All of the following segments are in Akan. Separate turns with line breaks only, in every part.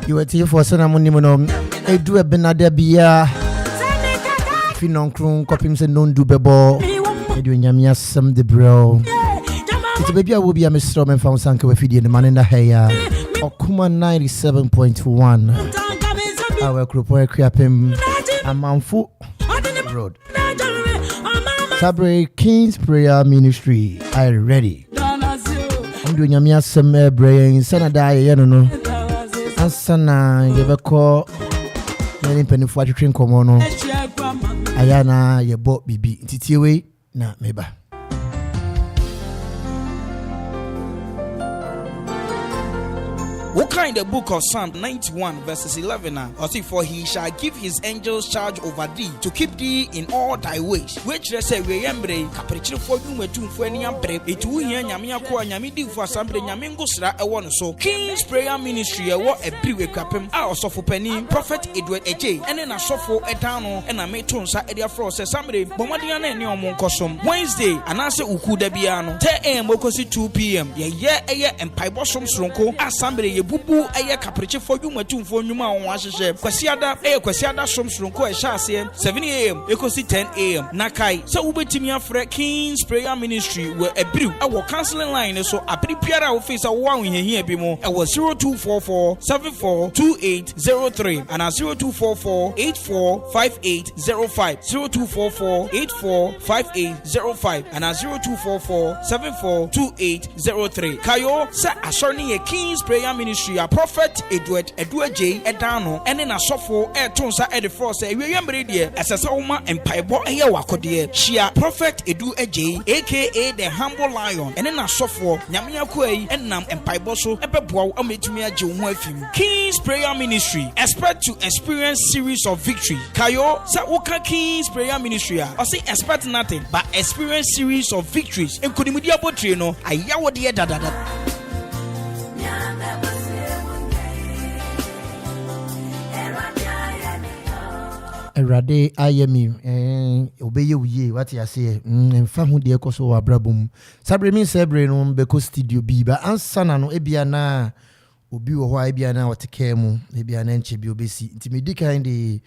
You were here for Sanamonimono, a do a benadabia. Finon Croon, Copim said, non do bebo. Doing Yamia some the bro. It's a baby, I will be a Mr. and found Sanka with the man in the hair. Or Kuma 97.1. Our Abiriw Akuapem, a Manfu Road. Sabre King's Prayer Ministry. I ready. I'm doing Yamia some brain, Sanada, you know. And Sana, you ever call any penny for train comono. Ayana, you bought BB. Titiwe, na meba.
What kind of book of Psalm 91 verses 11 Osofo, he shall give his angels charge over thee to keep thee in all thy ways. Which they say we embrace capriccio for you metum for any ambre. It will hear Yamia Kwa Yamidi for Assembly Yamingosra a one so. King's Prayer Ministry a what Abiriw Akuapem, our Osofo Penny, Prophet Adjei, and then Osofo Etano, and a metonsa Edia Frost, somebody, Bomadiana and Yomon Cosum. Wednesday, and answer Uku Debiano, 10 a.m. Okosi 2 p.m. Yeah, and Pibosom Sronko, Assembly. Bubu eye caprice for you metumfo nyuma on wahye kwasiada somsronko e hyase 7 a.m. ekosi 10 a.m. nakai so ubetimi afre King's Prayer Ministry we Abiriw awo counseling line so apripiara office awo anhehia bi mo e 0244 742803 and 0244 845805 0244 845805 and 0244 742803 kayo sa asoni ye King's Prayer Ministry a Prophet Adjei Edano and then Osofo Tonsa Edifo say we remember there as a Soma and Paibo Aya Wakode Shia Prophet Adjei aka the humble lion and then Osofo Nyamia Kwe and Nam and Paiboso Ebebo Ametumia Jumwefim. King's Prayer Ministry expect to experience series of victory. Kayo sa Uka King's Prayer Ministry or say expect nothing but experience series of victories. And could immediately no ayawo de dada.
Erade ayemi obeye uye what you say mfa hu de ekoso wa brabum sabre mi sebre no beko studio bi ba ansana no ebia na obi wo ho ebia na woteke mu ebia na nche bi obesi ntimidi kan de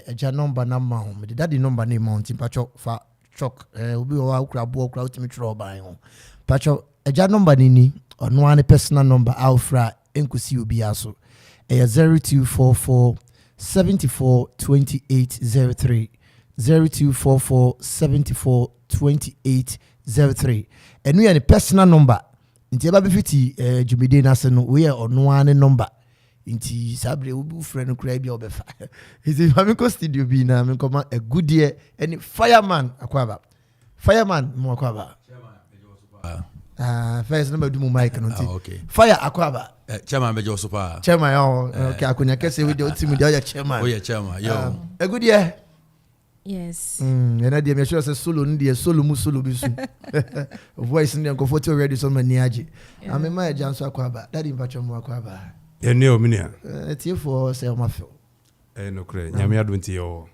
eja number na ma ho me daddy number na ma ntim pacho fa chok obi wo wa ukra bo ukra utimi tro ban ho pacho eja number ni ono ane personal number alfra enkusi obi aso 0244 742803 0244 742803 and we are the personal number nti eba be fiti jumide na se no we are ono ane number nti sabre obu friend kura bia obefa isi famiko studio bi na me koma a good year any fireman akwaba fireman mo akwaba first number du mo mic no nti
okay
fire akwaba
chairman bejo super
chairman okay akunya kese we dey team dey chairman
oh yeah chairman yo
a good year
yes
na dey me sure say solo ndi solo mu solo bi su voice ndi go photo ready so many aje am my janso akwaba daddy mpacho mu akwaba
ene o minia
tie for say ma feel
no kre nyame adonti yo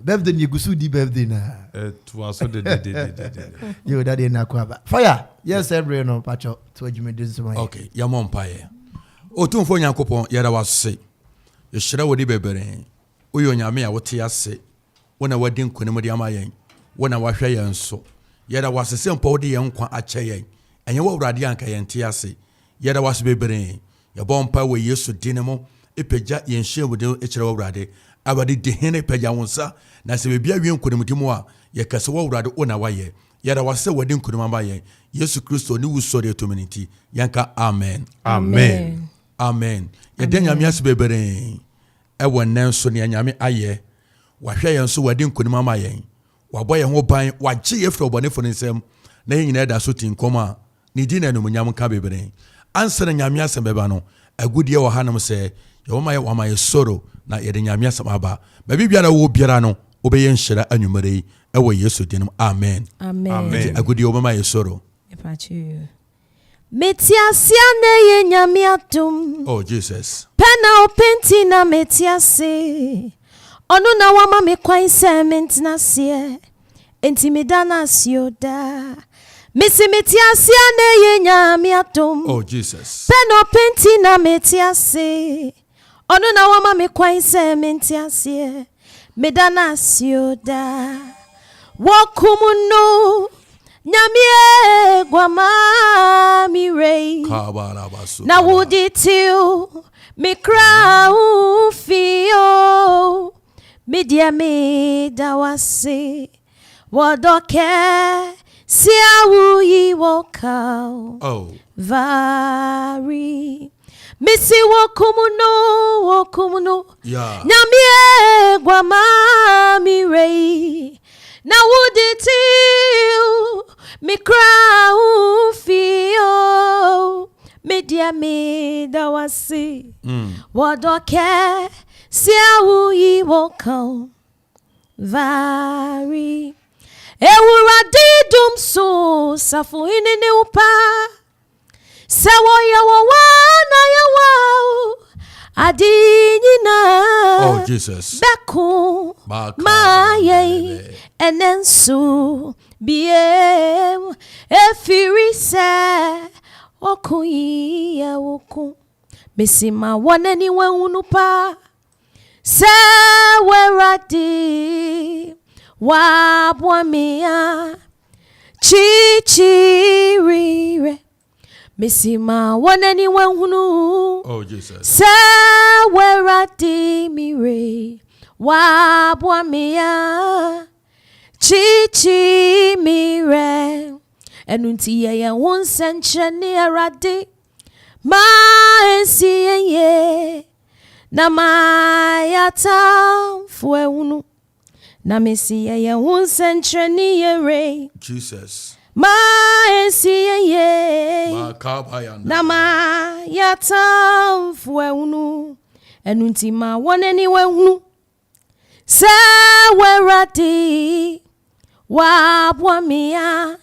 birthday ni gusu di birthday na
to aso de
yo daddy na akwaba fire yes every no pacho to adwumede so my
okay ya mo mpaye otumfo nyankopon yara wase ye hyira wodi bebere oyo nyame a wote ase wona wadi nkonem de amayen wona wahwe yen so yara wase sempo wodi yen kwa ache yen enye wo wurade anka yen te ase yara wase bebere ye bompa we Yesu dinemo epeja yenhye wode echire wawrade abade de hene peja wonsa na se bebia wi nkonimdimu a ye kase wawrade ona waye yada wase wade nkonimamba ye Yesu Kristo ni wusori etuminiti yanka amen amen ye de nyame asebebere ewo nenso ne nyame aye wahwe yenso wade nkonimamba ye wabɔ ye ho ban wagye ye fro bɔne fo nsem na nyina da so tinkoma ni di na numunyam ka bebere ansere nyame asem beba no agudie wo hanam se ye wama ye soro na ye de nyame asem aba ba bibia wo biara no obeye nhyira anwumere ewo Yesu dinum amen agudie wo mama ye soro
Metiasia ne ye nyame atum
oh Jesus
pena openti na metiase ono na wama me kwan se mentina se enti medana sioda Missy metiasia ne ye nyame atum
oh Jesus
pena openti na metiase ono na wama me kwan se mentiase medana sioda wakumuno Nyamie gwama mi rei na wuditiu mi krau fio media me dawase wadoke siawu yi wokau vari misi wakumuno Nyamie gwama mi rei na wuditiu mi crown fio media me dawasi wadoke siawu yi wokau vari ewura didum so safu inene upa sewo yawo na yawo adinyina
oh Jesus
beku maye enensu biem efirise okuyi ya woku mesima wanani wanupa se weradi wabwamia chichirire mesima wanani wahunu
oh Jesus
se weradi mire wabwamia chichi mire enunti ye wonsenchene arade ma ensiye na mayata fuenu na mesiye ye wonsenchene yere
Jesus
ma ensiye na mayata fuenu enunti ma wonani wehunu se weradi wabwamia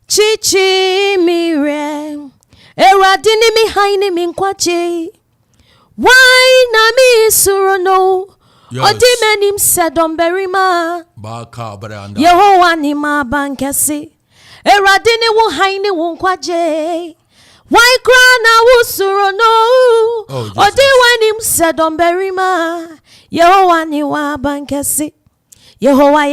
chichi mire eradini mi haini mi nkwache why na mi surono odimenim sedomberima Yehowa ni mabankesi eradini wo haini wo nkwache why cry na wo surono odiwenim sedomberima Yehowa ni wabankesi Yehowa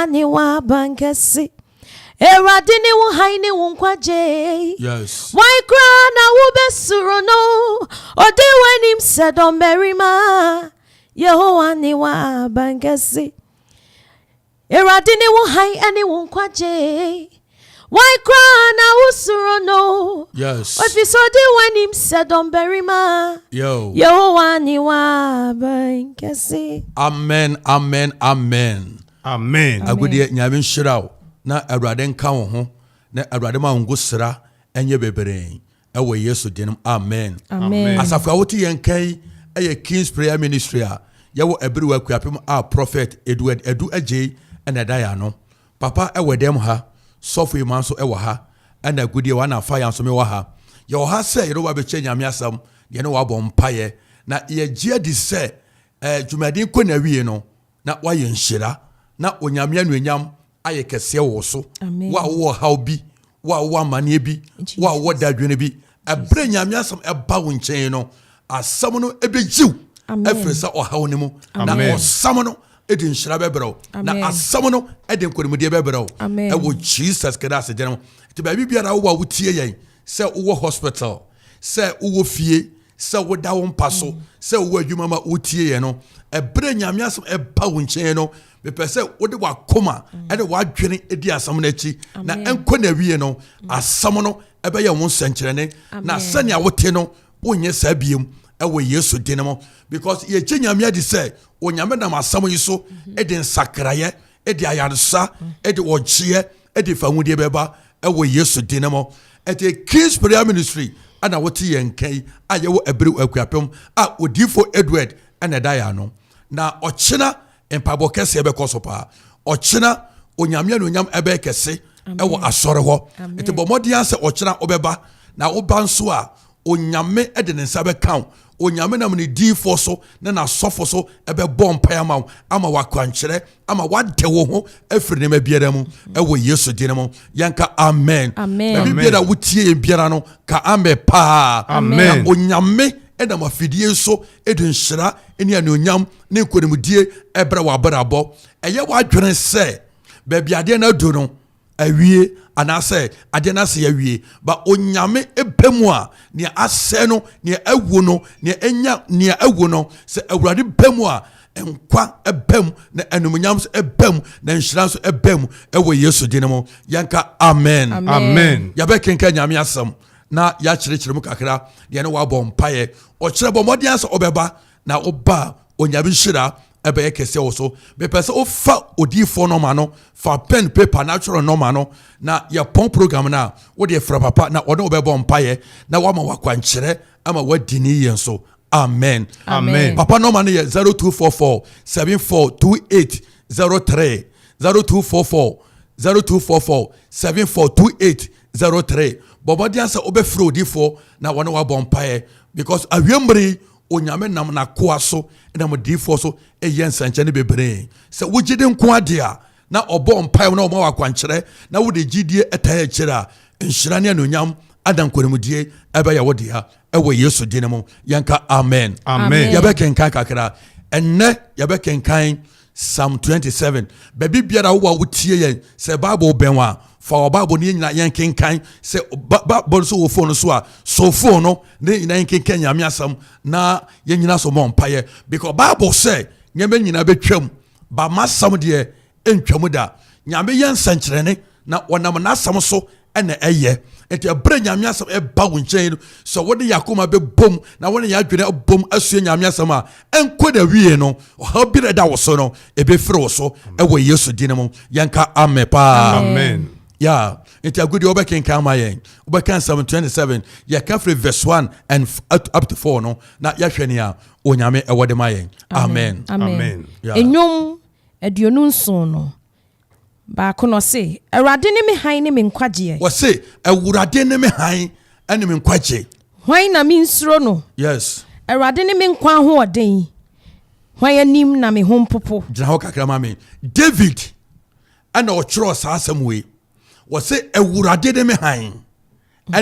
ni wabankesi eradini wo haini wo nkwaje
yes
why cry na wo besuro no odiwenim sedomberima Yehowa ni wabankesi eradini wo hai ani wo nkwaje why cry na usuro no
yes
if you saw the when him said on berima
yo
ni wabankesi
amen agudie nyame nhyiraw na awurade nka wo ho na awurade ma ngo sra enye bebere ewo Yesu dinum amen asafu awoti yenkai eye King's Prayer Ministry a yewo Abiriw Akuapem a prophet edu Adjei ena daya no papa ewo dem ha Osofo imanso ewo ha ana gudie wana afa yanso me wo ha ye wo ha se yerowa be nyame asam ye ne wabɔ mpaye na ye gie di se dwumadin ko na wie no na waye nhyira na onyame anuonyam aye kese wo so wa wo ha obi wa wo amane bi wa wo dadwene bi ebre nyame asam eba wo nkyɛn no asam no ebejiw efresa o ha wonimu na osam no edi nhyira bɛbrɛw na asɛm no edi nkonimdie bɛbrɛw ɛwɔ Jesus Christ gyina mo ti baabi biara wo a wotie yɛn sɛ wo hospital sɛ wo fie sɛ wo da wo mpa so sɛ wo adwuma ma wotie yɛn no ɛbrɛ nyame asɛm ɛba wo nkyɛn no bepɛ sɛ wode wakoma ɛde wadwene edi asɛm no akyi na ɛnkɔ na wie no asɛm no ɛbɛyɛ wo nsɛnkyerɛne na sɛnea wote no wonyɛ saa biem ɛwɔ Yesu din mo because yɛgye nyame adi sɛ onyame nam asɛm yi so ɛde nsakraeɛ ɛde ayaresa ɛde ɔgyeɛ ɛde fahudie bɛba ɛwɔ Yesu din mo ɛte King's Prayer Ministry ana wote yɛn kan a yɛwɔ Abiriw Akuapem a Odifo Edward ɛna da ya no na ɔkyena mpabɔ kɛse ɛbɛkɔ so paa ɔkyena onyame onyam ɛbɛ kɛse ɛwɔ asɔre hɔ ɛte bɔ mmɔden sɛ ɔkyena ɔbɛba na woba nso a onyame ɛde ne nsa bɛka onyame nam ne difo so na Osofo so ɛbɛbɔ mpae ama wakwankyerɛ ama wade wo ho afiri ne ma biara mu ɛwɔ Yesu din mu yɛnka amen baabi biara wotie yɛn biara no ka amen paa na onyame ɛnam afidie so ɛde nhyira ɛne anuonyam ne nkonimdie ɛbrɛ wɔ abrabɔ ɛyɛ wadwene sɛ baabi adeɛ no adu no awie anase ade na se awie ba onyame ebemu a ne asɛ no ne awu no ne enya ne awu no se awurade bemu a enkwa ebem na anumunyam so ebem na nhyira so ebem ɛwɔ Yesu din mu yanka amen yabekenka nyame asɛm na ya kyerɛkyerɛ mu kakra de ne wabɔ mpae ɔkyerɛ bɔ mmɔden asɛ ɔbɛba na ɔba onyame hyira ɛbɛyɛ kɛse wɔ so bɛpɛ sɛ wofa Odifo nɔma no fa pen paper natural nɔma no na yɛpɔn program no a wode fra papa na ɔne wobɛbɔ mpaeɛ na wama wakwankyerɛ ama wadi ne yɛn so amen papa nɔma no yɛ 0244 742803 0244 742803 bɔbɔden sɛ wobɛfrɛ Odifo na wɔne wabɔ mpaeɛ because awiemmere onyame nam na koa so na modifo so ɛyɛ nsankyɛ ne bebree sɛ wogide nko ade a na ɔbɔ mpae na ɔma wakwankyerɛ na wode gidie ɛtae akyerɛ a nhyira ne anuonyam adankonimdie ɛbɛyɛ wo dea ɛwɔ Yesu din mu yɛnka amen yɛbɛkenkan kakra ɛnnɛ yɛbɛkenkan Psalm 27 baabi biara wo a wotie yɛn sɛ Bible bɛn a fa wa Bible ne nyina yɛn kenkan sɛ Bible so wo phone so a so phone no ne nyina yɛn kenkan nyame asɛm na yɛn nyina so mo mpaye because Bible sɛ nyame nyina betwam ba masɛm de entwam da nyame yɛn sankyerɛne na wɔnam na asɛm so ɛna ɛyɛ enti ɛbrɛ nyame asɛm ɛba wo nkyɛn so wode yakoma bɛbom na wone yɛadwene bom asue nyame asɛm a ɛnkɔ da wie no ɔha bi da wo so no ɛbɛfiri wo so ɛwɔ Yesu din mu yɛnka amen pa amen enti agudi wobɛkenka ma yɛn wobɛka Psalm 27 yɛka firi verse 1 and up to 4 no na yɛhwɛ ne a onyame ɛwɔ de ma yɛn amen
enwom aduonu nson no baako no se awurade ne me han ne me nkwagye
wo se awurade ne me han ne me nkwagye
hwan na me nsuro no
yes
awurade ne me nkwa ho ɔden hwan anim na me ho mpopo
gyina hɔ kakra ma me David ana ɔkyerɛ saa asɛm wei wo se awurade ne me han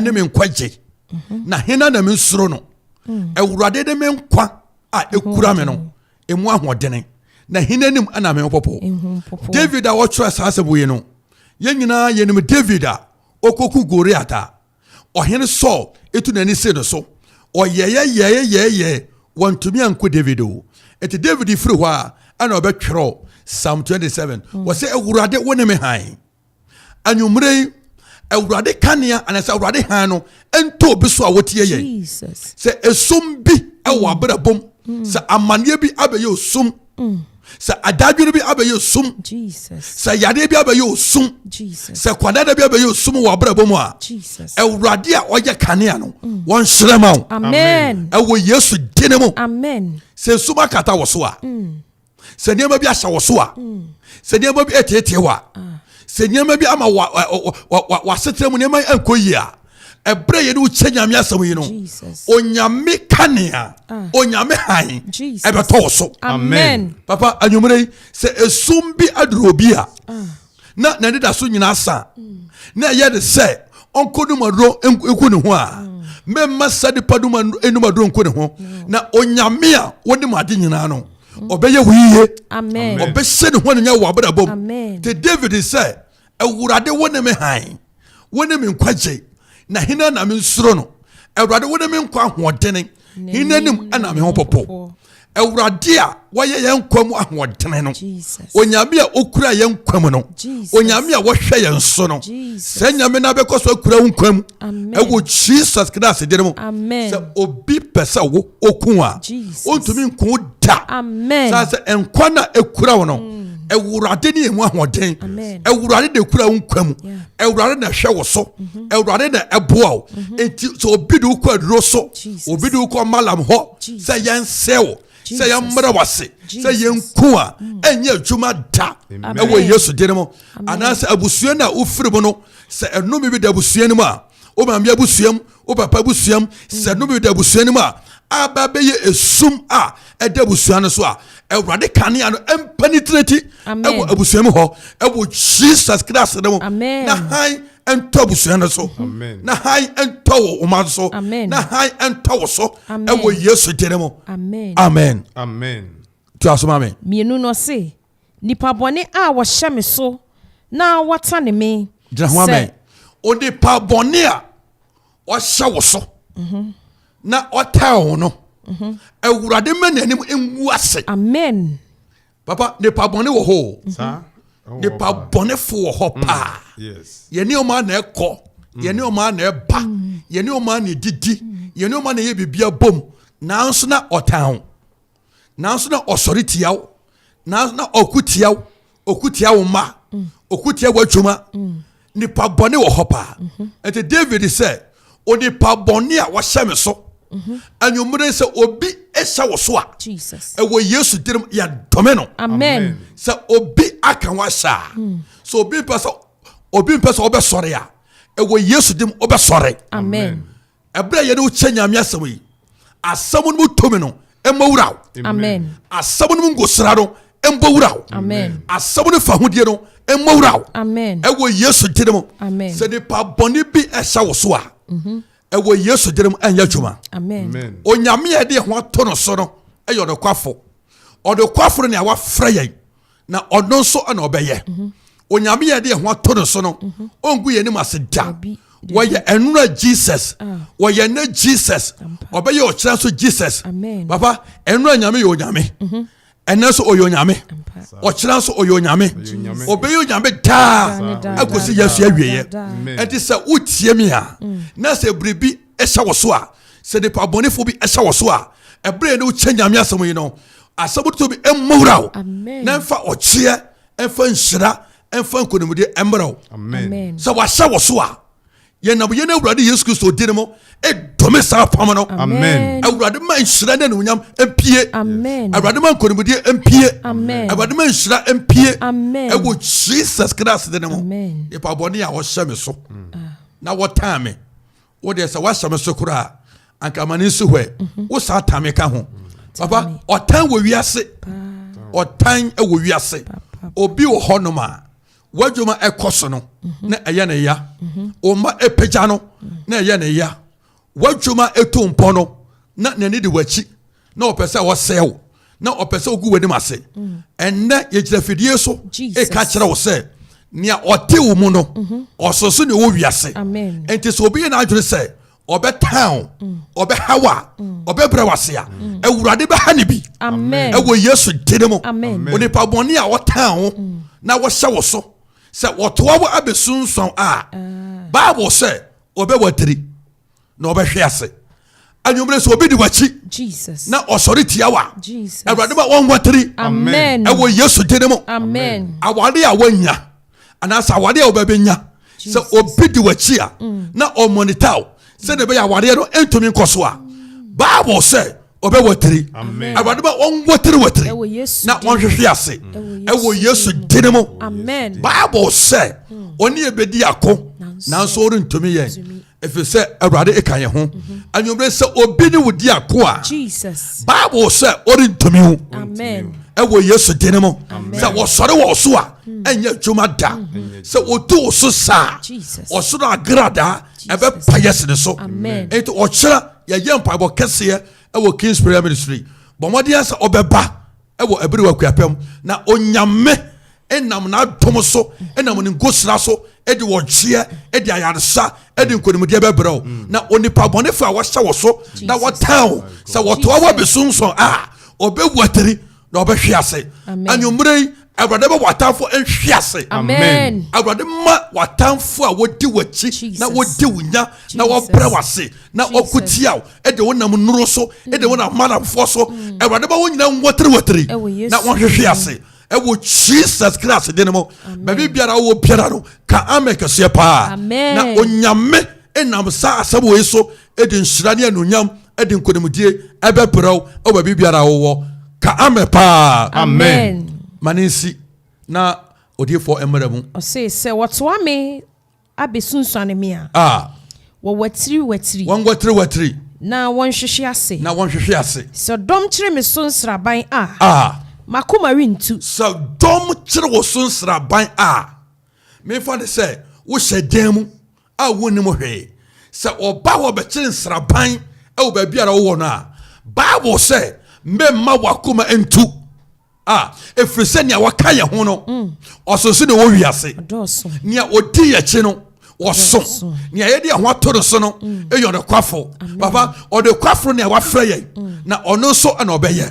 ne me nkwagye na hena na me nsuro no awurade ne me nkwa a ekura me no emu ahoɔden na hinanim ana me popo David a watchra sasabu ye no ye nyina ye nim David a okoku Goliath a ohene Saul etu nani se no so oyeye wantumi anko David o eti David firi hɔ a ana obetwero Psalm 27 wo se awurade wone me han anwumrei awurade kanea anasa awurade han no ento obi so a wotie ye Jesus se esum bi ɛwɔ abrabom se amane bi abeye osum sɛ adadwene bi abɛyɛ osum sɛ yade bi abɛyɛ osum sɛ kwadada bi abɛyɛ osum wɔ abrabɔ mu a awurade a ɔyɛ kanea no wɔn hyerɛ ma wo ɛwɔ Yesu din mu sɛ suma kata wɔ so a sɛ nneɛma bi ahyɛ wɔ so a sɛ nneɛma bi ɛteetee wɔ a sɛ nneɛma bi ama wasetere mu nneɛma ɛnkɔ yie a ɛbrɛ yɛ ne wokyɛ nyame asɛm yi no onyame kanea onyame han ɛbɛtɔ wo so amen papa anwummerɛ yi sɛ esum bi aduru obi a na n'ani da so nyinaa sa na ɛyɛ de sɛ ɔnkɔ numaduro nku ne ho a mɛmma sa nipa numaduro nku ne ho na onyame a wɔde mu ade nyinaa no obeye wiye
Amen.
obehye ne ho nya wo abrabom.
Amen.
Te David said, "Ewurade wone me han, wone me nkwaje, na hina na me nsuro no. Ewurade wone me nkwa hoɔdene, hina nim ana me ho popo. Ewurade a waye yen kwam ahoɔdene no. Onyame a okura yen kwam no. Onyame a wɔhwɛ yen so no. Sɛ nyame na bɛkɔ so akura wo kwam. Ewo Jesus Christ de mo. Sɛ obi pɛsɛ wo oku a, ontumi nko da. Sɛ enkwa na ekura wo no. Ewurade ne emu ahoɔden. Ewurade de kura wo kwam. Ewurade na hwɛ wo so. Ewurade na ɛboa wo. Enti so obi de wo kɔ aduro so. Obi de wo kɔ malam hɔ. Sɛ yen sew. Sɛ yɛmmra wase. Sɛ yɛnku a ɛnyɛ adwuma da. Ɛwɔ Yesu din mu. Anaasɛ abusua na wofiri mu no. Sɛ ɛnome bi da abusua no mu a. O maame abusuam, o papa abusuam. Sɛ ɛnome bi da abusua no mu a. Aba bɛyɛ esum a ɛda abusua no so a. Ewurade kanea no empenetrate ɛwɔ abusua mu hɔ. Ɛwɔ Jesus Christ no mu. Na han ɛntɔ abusua no so. Na han ɛntɔ wo ɔma so. Na han ɛntɔ wo so. Ɛwɔ Yesu din mu. Amen. Tu asoma me.
Mienu no se nipa bɔne a wɔhyɛ me so na wɔta ne me.
Gyina ho amen. Onipa bɔne a wɔhyɛ wo so. Na ɔta wo no. Ewurade me nanim enwu ase.
Amen.
Papa nipa bɔne wɔ hɔ. Nipa bɔne fo wɔ hɔ pa.
Yes.
Yɛne ɔma na ɛkɔ. Yɛne ɔma na ɛba. Yɛne ɔma na didi. Yɛne ɔma na yɛ bibia bom. Nanso na ɔtan. Nanso na ɔsɔre tia wo. Nanso na ɔkutia wo. Ɔkutia wo ma. Ɔkutia wo adwuma. Nipa bɔne wɔ hɔ pa. Enti David sɛ, onipa bɔne a wɔhyɛ me so. Anyumre sɛ obi ɛhyɛ wo so a.
Jesus.
Ɛwɔ Yesu dirim ya dɔme no.
Amen.
Sɛ obi aka wahyɛ. So obi mpɛ sɛ ɔbɛsɔre a. Ɛwɔ Yesu dim ɔbɛsɔre.
Amen.
Ɛbrɛ yɛ ne wo kyɛ nyame asɛm yi. Asɛm no mu tumi no ɛmmɔwura wo.
Amen.
Asɛm no mu ngosra no ɛmbɔwura wo.
Amen.
Asɛm no fahodie no ɛmmɔwura wo.
Amen.
Ɛwɔ Yesu dirim.
Amen.
Sɛ nipa bɔne bi ɛhyɛ wo so a. Ɛwɔ Yesu dirim ɛnyɛ adwuma.
Amen.
Onyame yɛ de ho ato no so no ɛyɛ ɔdekwafo. Ɔdekwafo no ne a wafrɛ yɛn na ɔno nso ɛna ɔbɛyɛ. Onyame yɛ de ho ato no so no ɔngu yɛn nim ase da. Wɔyɛ ɛnura Jesus. Wɔyɛ ne Jesus. Ɔbɛyɛ ɔkyerɛ so Jesus. Papa ɛnura nyame yɛ onyame. Ɛnɛ so ɔyɛ onyame. Ɔkyerɛ so ɔyɛ onyame. Ɔbɛyɛ onyame daa akosi Yesu awieyɛ. Ɛnti sɛ wotie mi a na sɛ biribi ɛhyɛ wo so a sɛ nipa bɔnefo bi ɛhyɛ wo so a ɛbrɛ ne wokyɛ nyame asɛm yi no asɛm to bi ɛmmɔwura wo na ɛmfa ɔkyeɛ ɛmfa nhyira ɛmfa nkonimdie ɛmmrɛ wo sɛ wahyɛ wo so a yɛnam yɛn Awurade Yesu Kristo din mu ɛdɔme saa pam no Awurade ma nhyira ne anuonyam ɛmpie Awurade ma nkonimdie ɛmpie Awurade ma nhyira ɛmpie ɛwɔ Jesus Christ din mu nipa bɔne a wɔhyɛ me so na wɔtaa me wo de sɛ wahyɛ me so koraa anka mane nso hwɛ wo saa tame ka ho papa ɔtan wɔ wiase obi wɔ hɔ nom a wadwuma ɛkɔ so no na ɛyɛ ne ya ɔma ɛpagya no na ɛyɛ ne ya wadwuma ɛto mpɔ no na n'ani de wakyi na ɔpɛ sɛ wɔsɛe wo na ɔpɛ sɛ ogu w'anim ase ɛnnɛ yɛgyina fidie so ɛka kyerɛ wo sɛ nea ɔte wo mu no ɔsoso ne ɔwɔ wiase enti sɛ obi yɛ n'adwene sɛ ɔbɛtan ɔbɛhaw a ɔbɛbrɛ wase a Awurade bɛha ne bi ɛwɔ Yesu din mu onipa bɔne a wɔtan wo na wɔhyɛ wo so sɛ wɔtoa wo abɛsunsuan a Bible sɛ ɔbɛwatiri na ɔbɛhwe ase anwummerɛ sɛ obi di wakyi na ɔsɔre tia wo a Awurade ma wɔnwatiri ɛwɔ Yesu din mu awade a wɔanya anaasɛ awade a wɔbɛbɛnya sɛ obi di wakyi a na ɔmɔnita wo sɛ ne bɛyɛ awadeɛ no ɛntumi nkɔ so a Bible sɛ ɔbɛwatiri Awurade ma ɔnwatiri na ɔnhwehwe ase ɛwɔ Yesu din mu Bible sɛ ɔne yɛbɛdi ako nanso ɔrentumi yɛn ɛfiri sɛ Awurade ɛka yɛn ho anwummerɛ sɛ obi ne wo di ako a Bible sɛ ɔrentumi wo ɛwɔ Yesu din mu sɛ wɔsɔre wɔ so a ɛnyɛ adwuma da sɛ ɔtu wo so saa ɔsoro agradaa ɛbɛpa yɛ sene so ɛnti ɔkyerɛ yɛyɛ mpaebɔ kɛseɛ ɛwɔ King's Prayer Ministry bɔmmɔdeɛ sɛ ɔbɛba ewo Abiriw Akuapem na onyame enam na adom so enam ne ngosra so edi wohye edi ayaresa edi nkonimde bebrɛw na onipa bɔnefo a wɔhyɛ wo so na wɔtan sɛ wɔtoa wa besunso obewatiri na obehwe ase anwumrei Awurade ba watamfo nhwe ase
amen
Awurade ma watamfo a wodi wachi na wodi wunya na wobrɛ wase na okutia ede wonam nuro so ede wonam manamfo so Awurade ba wonyina nwotiri na wɔhwehwe ase ewo Jesus Christ denemo baby biara wo biara no ka amekese pa na onyame enam sa asabo eso edi nhyira ne anunyam edi nkonimdie ebebrɛw o baby biara wo ka amepa
amen
manisi na Odifo emremu
o se watoa me abesunsuane me wo watiri na wonhwehwe ase so dom kire me so nsraban makoma rentu
so dom kire wo so nsraban me fa de se wo hyɛdan mu wonim hwe se oba wo be kire nsraban wo ba biara wo no Bible se memma wakoma entu efrese nia waka ye ho no osonso ne wo wiase nia odi ye chi no woso nia ye de ho atoro so no eyo de kwafo papa o de kwafo nia wafra ye na ono so na obeye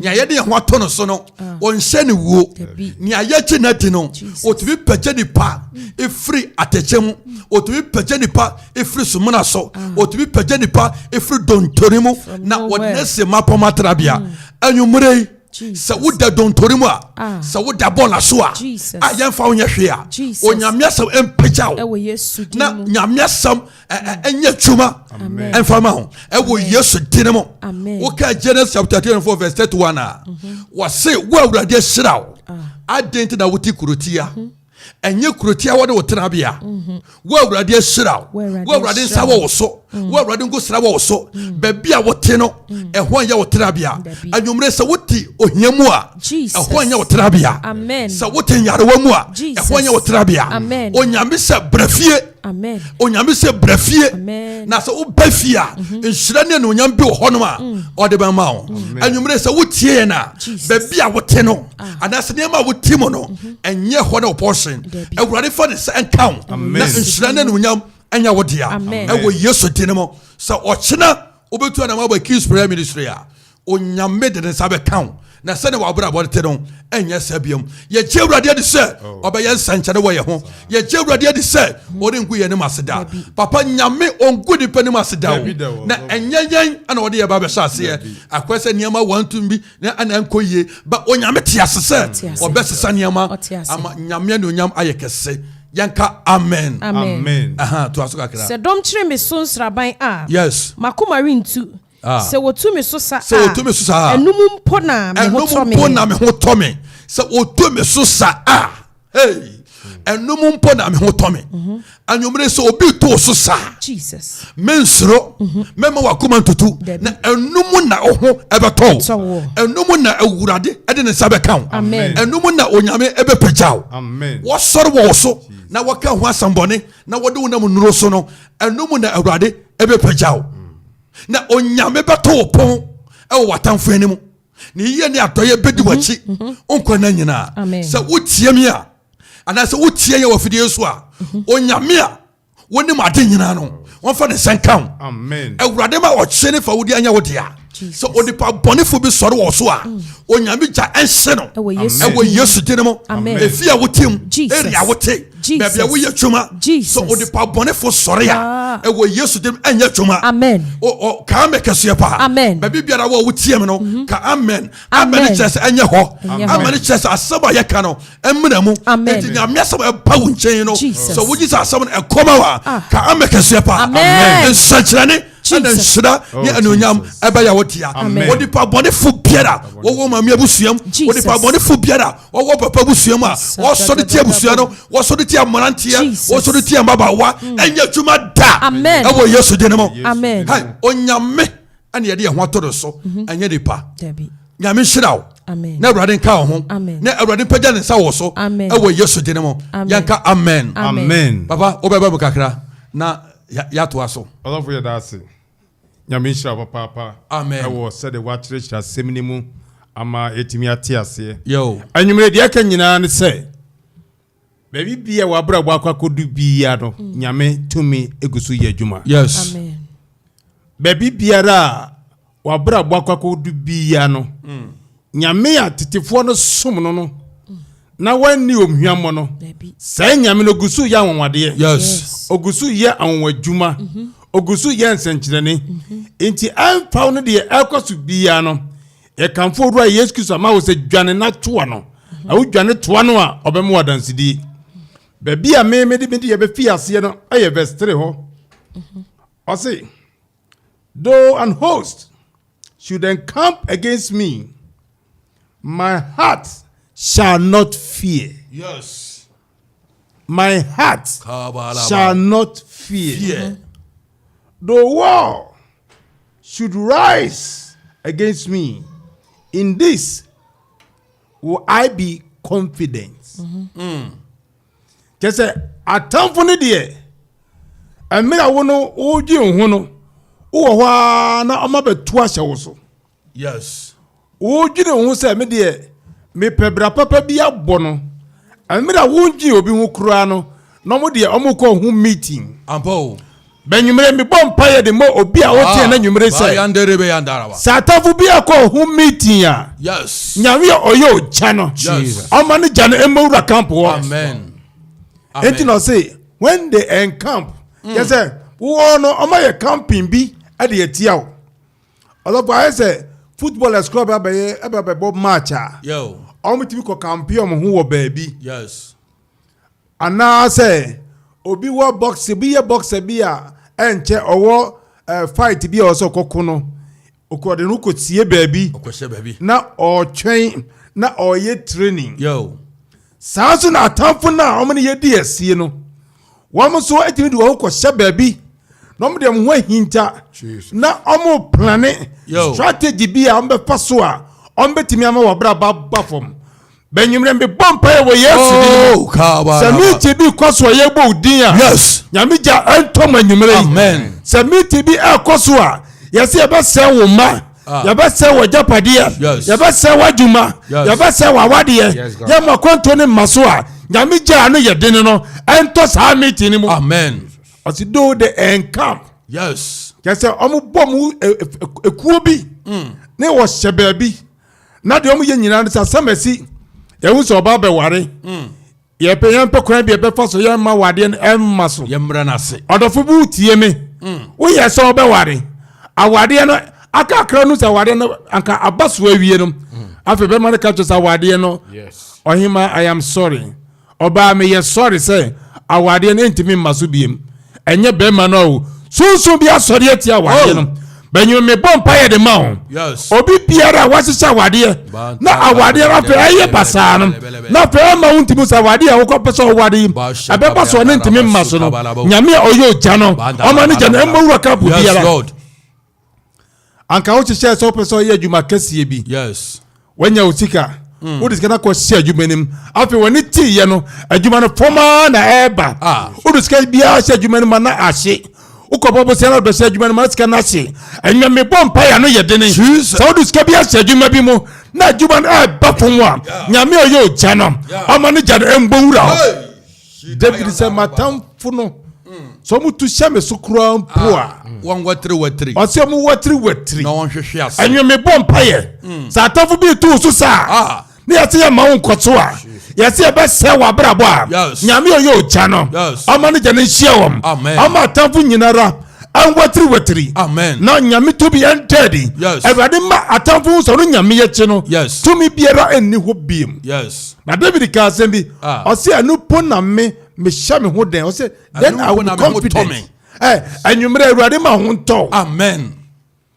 nia ye de ho atoro so no onhye ne wuo nia ye chi na di no otubi pagye nipa efri atechem otubi pagye nipa efri sumuna so otubi pagye nipa efri dontorimu na wonese mapomatrabia anwumrei sa wuda dontorimu sa wuda bona so yemfa wonye hwe onyamiasam empagyaw na nyamiasam enye twuma emfa ma ho ewo Yesu dinemo wo ka Genesis chapter 24 verse 31 wo se wo Awurade hyiraw adent na wuti kurotia enye kurotia wo de wotrabia wo Awurade hyiraw wo Awurade nsawo wo so wo Awurade ngosra wo so babia wote no ehon ye wotrabia anwumre se woti ohiamu ehon ye wotrabia se wote nyarewa mu ehon ye wotrabia onyame se brafie
amen
onyame se brafie na se wo bafia nhira ne onyam bi ho no ode ban ma wo anwumre se wotie na babia wote no anase ne ma wote mo no enye ho na portion Awurade fa ne se enka na nhira ne onyam anya wodia ewo Yesu dinemo so ochina obetu na maba Kids Prayer Ministry onyame de nsa be kan na se ne wabra bodete no enya sabiam ye je Awurade de se obeyen sanchane wo ye ho ye je Awurade de se ode ngu ye ne maseda papa nyame ongu ni pani maseda na enyenyen ana ode ye ba be hyase akwese niam wantumbi na ana enkoye ba onyame tiasese obesesa niam ama nyame ne onyam ayekese yanka amen to aso kakra
se dom kire me so nsraban
yes
makoma rentu se wotu me so sa
enum mpo na me ho tome se wotu me so sa hey enum mpo na me ho tome anwumre se obi to so sa
Jesus
mensro mema wakoma ntutu na enum na oho ebeto enum na Awurade ede ne sabe kan enum na onyame ebepagyaw wo soro wo so na waka ho asambone na wode wonam nuro so no enum na Awurade ebepagyaw na onyame beto pon e watamfo anim ne yiye ne adoye bedi wachi onkwa na nyina se wotie mi ana se wotie ye wafidie so onyame woni made nyina no wonfa ne senkan Awurade ma wo kyene fa wodi anya wodia so onipa bonefo bi soro wo so onyame gya enhye no ewo Yesu dinemo efia wotim area wote bebia wo ye twuma so onipa bonefo soro ya ewo Yesu dim enya twuma o ka me kese pa bebi biara wo wotiem no ka amen chese enya ho amen chese asaba ye ka no emna mu enti nyame asaba ba wo nchen no so wo gisa asaba no ekoma wa ka amen kese pa nsachirane ana nshira ni anunyam eba ya wotia odipa bonefo biara wo mama abusuam odipa bonefo biara wo papa abusuam wo so de tia abusuam no wo so de tia marantia wo so de tia babawa enya twuma da ewo Yesu denemo hai onyame ana ye de ho atoro so enya dipa nyame nshirawo na Awurade nka ho na Awurade pagya ne nsa wo so ewo Yesu denemo yanka amen papa obeba bukakra na ya to aso
Osofo ya dase nyame nshira papa
amen
ewo said the watch church seminimu ama etimi ate ase
yo
anwumre de aka nyina ne se baby bia wa bra bwa kwakodu bia no nyame tumi egusu ye adwuma
yes
Amen.
baby biara wa bra bwa kwakodu bia no nyame a tetefo no som no na wani omhwamo no
Baby.
sai nyame no gusu ya wonwade
yes
ogusu ye anwadwuma ogusu ye nsenkyerene enti amfa no de ekosu bia no e kanfo ru a Yesu Kristo ma wo se dwane na toa no awu dwane toa no a obemu wadansidi baby a me de ye be fi ase no aye verse 3 ho o say though an host should encamp against me, my heart shall not fear.
yes
My heart shall not fear. The war should rise against me. In this will I be confident. Just say, atamfo de emira wono oji ohono wo na amabetu ahye wo so.
yes
Ojire ho se me de me pebra papa bi abono emira wonji obi ho kura no no mo de omukọ ho meeting
ampo
benwumre me bom paye de mo obi a wote na nwumre se
yanderebe yandarawa
satafu bi akọ ho meeting a
yes
nyawe oyo cha no
Jesus
oma ne ja no emowura camp ho
amen
enti no say when they encamp you say wo no oma ye camping bi e de atia wo olopo I say footballers club abaye bob match
yo
omutimi ko campion ho wo baabi
yes
ana say obi wo box bi ye boxer bi a enche owo fight bi o so kokko no okode no ko tie baabi
okwese baby
na o twen na o ye training
yo
sanso na atamfo na omne ye di asie no wo so etimi di wo ko hye baabi no mo dem ho hinta na omo plane strategy bi a ombe faso a ombe timi ama wo bra ba fom benwumre mbe bompa ye wo Yesu di samiti bi kwaso ye bo din a
yes
nyamija entom anwumre
amen
samiti bi akoso a yesi e be se wo ma ya be se wo japade ya be se wadwuma ya be se wawade ye makonto ne maso a nyamija no ye den no ento sa meeting ni mu
amen
as do the encamp
yes
yesi omo bom ekuo bi ne wo hye baabi na de omo ye nyina no sa samasi yehu so ba be ware ye pe yan pe kwan bi be fa so yan ma wade en maso
ye mra na se
odofo bu tie me wo ye so be ware awade no aka akra no sa wade no anka abaso awie no afi be man ka to sa wade no
yes
ohima I am sorry oba me ye sorry say awade no ntimi maso biem enye be ma no sunsun bi asori atia awade no benyu me bompa ye de ma
yes
obi biara wasisa awade na awade afi aye basa no na fe ma untimi sa awade a wo pese awade abe paso ne ntimi maso no nyame oyo ja no o ma ne ja na emowura ka bu biara anka wo chese so pese ye adwuma kasie bi
yes
wanya utika wo diskana ko hye adwuma nim afi woni ti ye no adwuma no foma na eba wo diska bia hye adwuma nim na ahye ukobobo se na do hye adwuma nim na diska na ahye enwa me bompa ya no ye dene so wo diska bia hye adwuma bi mu na adwuma na eba fomwa nyame oyo ja no ama ne ja no embowura David se matamfo no so mu tu hye me so kura mpoa
wan watri
o se mu watri
na won hwehwe ase
enwa me bompa ye sa atafo bi tu so sa ne ya se ma won koto a ya se be se wa brabo a nyame oyo ja no ama ne ja ne hye wom ama atafo nyinara an watri
amen
na nyame to bi entedi everade ma atafo so no nyame ye chi no to mi biara enni ho biem
yes
na David ka sembi o se anu po na me hye me ho den o se then I will be confident enwumre everade ma ho nto
amen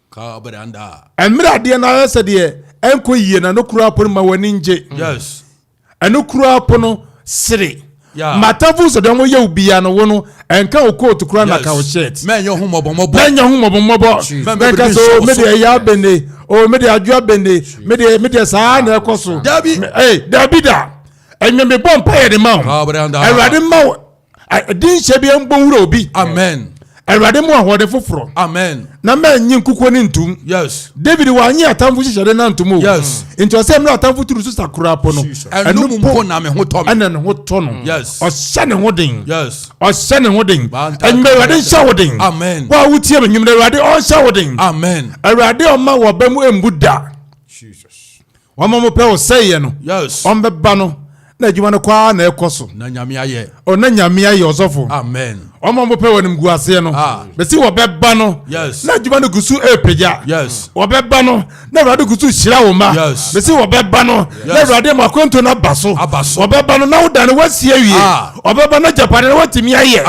ka branda
emra de na se de enko yie na no kura po ma wani nje
yes
anu kura po no sire matafu so de mo ye ubia no wo no enka okotu kura na ka o shirt
men yo hu mobomobo
menka so me de ya bene o me de adwa bene me de sa na ekoso Davida enye me bompa ye de ma o everade ma din hye bi embowura obi
amen
Awurade mu ahode foforo.
Amen.
Na ma nyi nkuko ni ntum.
Yes.
David wa anyi atamfo hihede na ntum.
Yes.
Nti o se mra atamfo turu so sakura po no.
Enu mpo na me ho to me.
Ena ne ho to no.
Yes.
O se ne ho den.
Yes.
O se ne ho den. Enme Awurade hya wo den.
Amen.
Wa wutie me nwumre Awurade o hya wo den.
Amen.
Awurade o ma wo ba mu embuda. Jesus. Wa ma mo pe o sey no.
Yes.
On be ba no. Na adwuma no kwa na ekoso.
Na nyame aye.
O na nyame aye Osofo.
Amen.
O ma mo pe wonim gu ase no. Be si wo be ba no.
Yes.
Na adwuma no gusu epeja.
Yes.
Wo be ba no. Na Awurade gusu hira wo ma.
Yes.
Be si wo be ba no. Na Awurade makonto na baso. Wo be ba no na wo da ne wasie wie. Wo be ba no japade na watimi aye.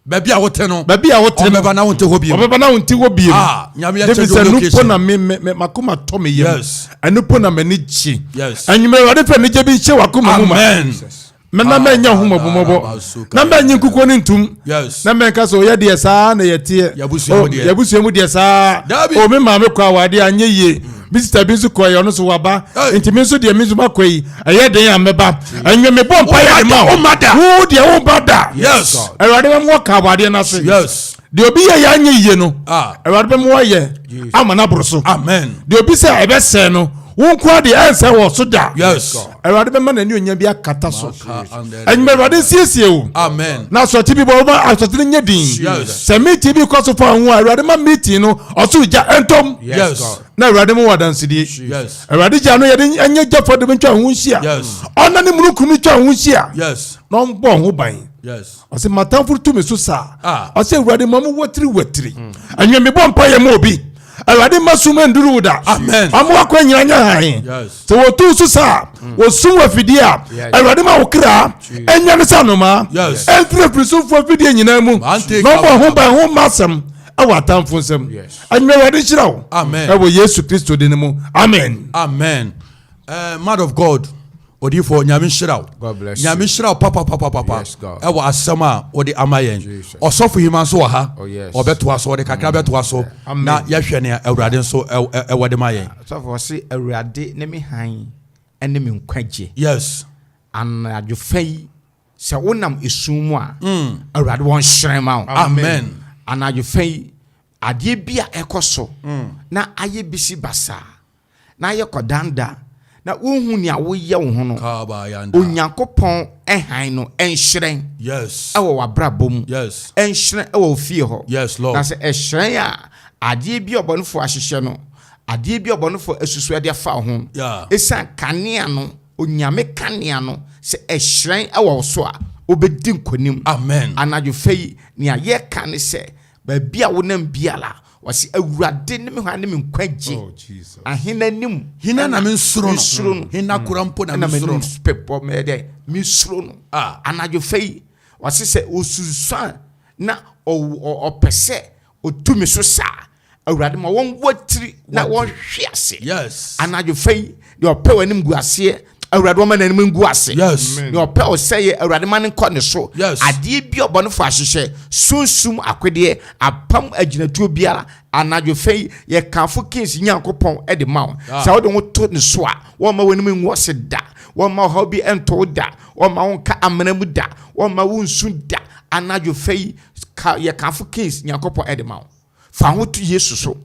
Baby a wote no.
Baby a wote no.
Obeba na wonte ho biem.
Obeba na wonte ho biem.
Nyame ya chedo location.
David say no na me makoma to me yem.
Yes.
Anupo na mani chi.
Yes.
Anyume Awurade fe ne je bi che wakoma mu ma.
Amen.
Me na me nya huma bomobo. Na me nyi nkuko ni ntum.
Yes.
Na me ka so ye de sa na ye tie. Yabusu mu de sa. O me ma me kwa wade anye ye. Visitor bi so koyo no so waba. Enti me so de me so makoyi. Aye den ya meba. Anyume me bom pa ya de ma. Wo de wo bada.
Yes.
Awurade me ka wade na so.
Yes.
De obi ya anye ye no. Awurade me wo ye. Amana broso.
Amen.
De obi se ebe se no. Won kwa de ense wo so da.
Yes.
Awurade be ma na ni onya bi akata so. Anyume Awurade siesie o.
Amen.
Na so ti bi bo ma asotire nya din.
Yes.
Se meeting bi ko so fa ho Awurade ma meeting no oso ja entom.
Yes.
Na Awurade mu wadansidie.
Yes.
Awurade ja no ye de anya jafo de ntwa ho hia.
Yes.
Ona ne munukunu ntwa ho hia.
Yes.
No mbo ho ban.
Yes.
Ose matamfuru tu me so sa. Ose Awurade mamu watiri. Anwe me bo mpa ye ma obi. Awurade masuma nduru da.
Amen.
Amu akwa nyanya han.
Yes.
So wo tu so sa. Wo sum wa fidia. Awurade ma wo kra. Enya ne sanoma.
Yes.
Enfre prisufo fidia nyina mu. No bo ho ban ho masam. Awa tamfo nsam. Anwe Awurade hyirawo.
Amen.
Ewo Yesu Kristo de ne mu. Amen.
Amen. Man of God. Odifo nyame hyirawo.
God bless
nyame hyirawo papa.
Yes, God.
Ewo asɛm a odi amayen. Osofo hima so wɔ ha. Obeto aso odi kakra beto aso. Na yɛhwɛ ne Awurade nso ewo de mayen.
Osofo say Awurade ne me han ene me nkwagye.
Yes.
Anadwofai se wonam esum mu a Awurade won hyerɛn ma wo.
Amen.
Anadwofai ade bia ekoso na aye bisi basa. Na aye kodanda na wohu ni awoyɛ wo ho no. Onyankopɔn han no enhyerɛn.
Yes.
Ewo wabrabom.
Yes.
Enhyerɛn ewo fie ho.
Yes, Lord.
Na se ɛhyerɛn a ade bi obonfo ahyehyɛ no. Ade bi obonfo asusu de afa ho.
Yeah.
Esan kanea no, onyame kanea no se ɛhyerɛn ewo so a obedi nkonim.
Amen.
Anadwofai ni aye kan se ba bia wonam biala wasi Awurade ne me hwan ne me nkwagye.
Oh Jesus.
Ahina nim.
Hina na me nsuro no. Hina kurampo na me nsuro no.
Pepo me de me nsuro no. Anadwofai wasi se osusan na opese otumi so sa. Awurade ma won watiri na won hwease.
Yes.
Anadwofai de ope wanim gu ase. Awurade ma nanim gu ase.
Yes.
De ope o sey Awurade ma nkɔ ne so.
Yes.
Ade bi obonfo ahyehyɛ sunsum akwede apam aginatuo biara anadwofai ye kanfo kings nyankopɔn e de ma wo. Sa wo de wo to ne so a wo ma wanim nwo se da. Wo ma ho bi ento da. Wo ma wo ka amena mu da. Wo ma wo nsu da. Anadwofai ye kanfo kings nyankopɔn e de ma wo. Fa ho to Yesu so.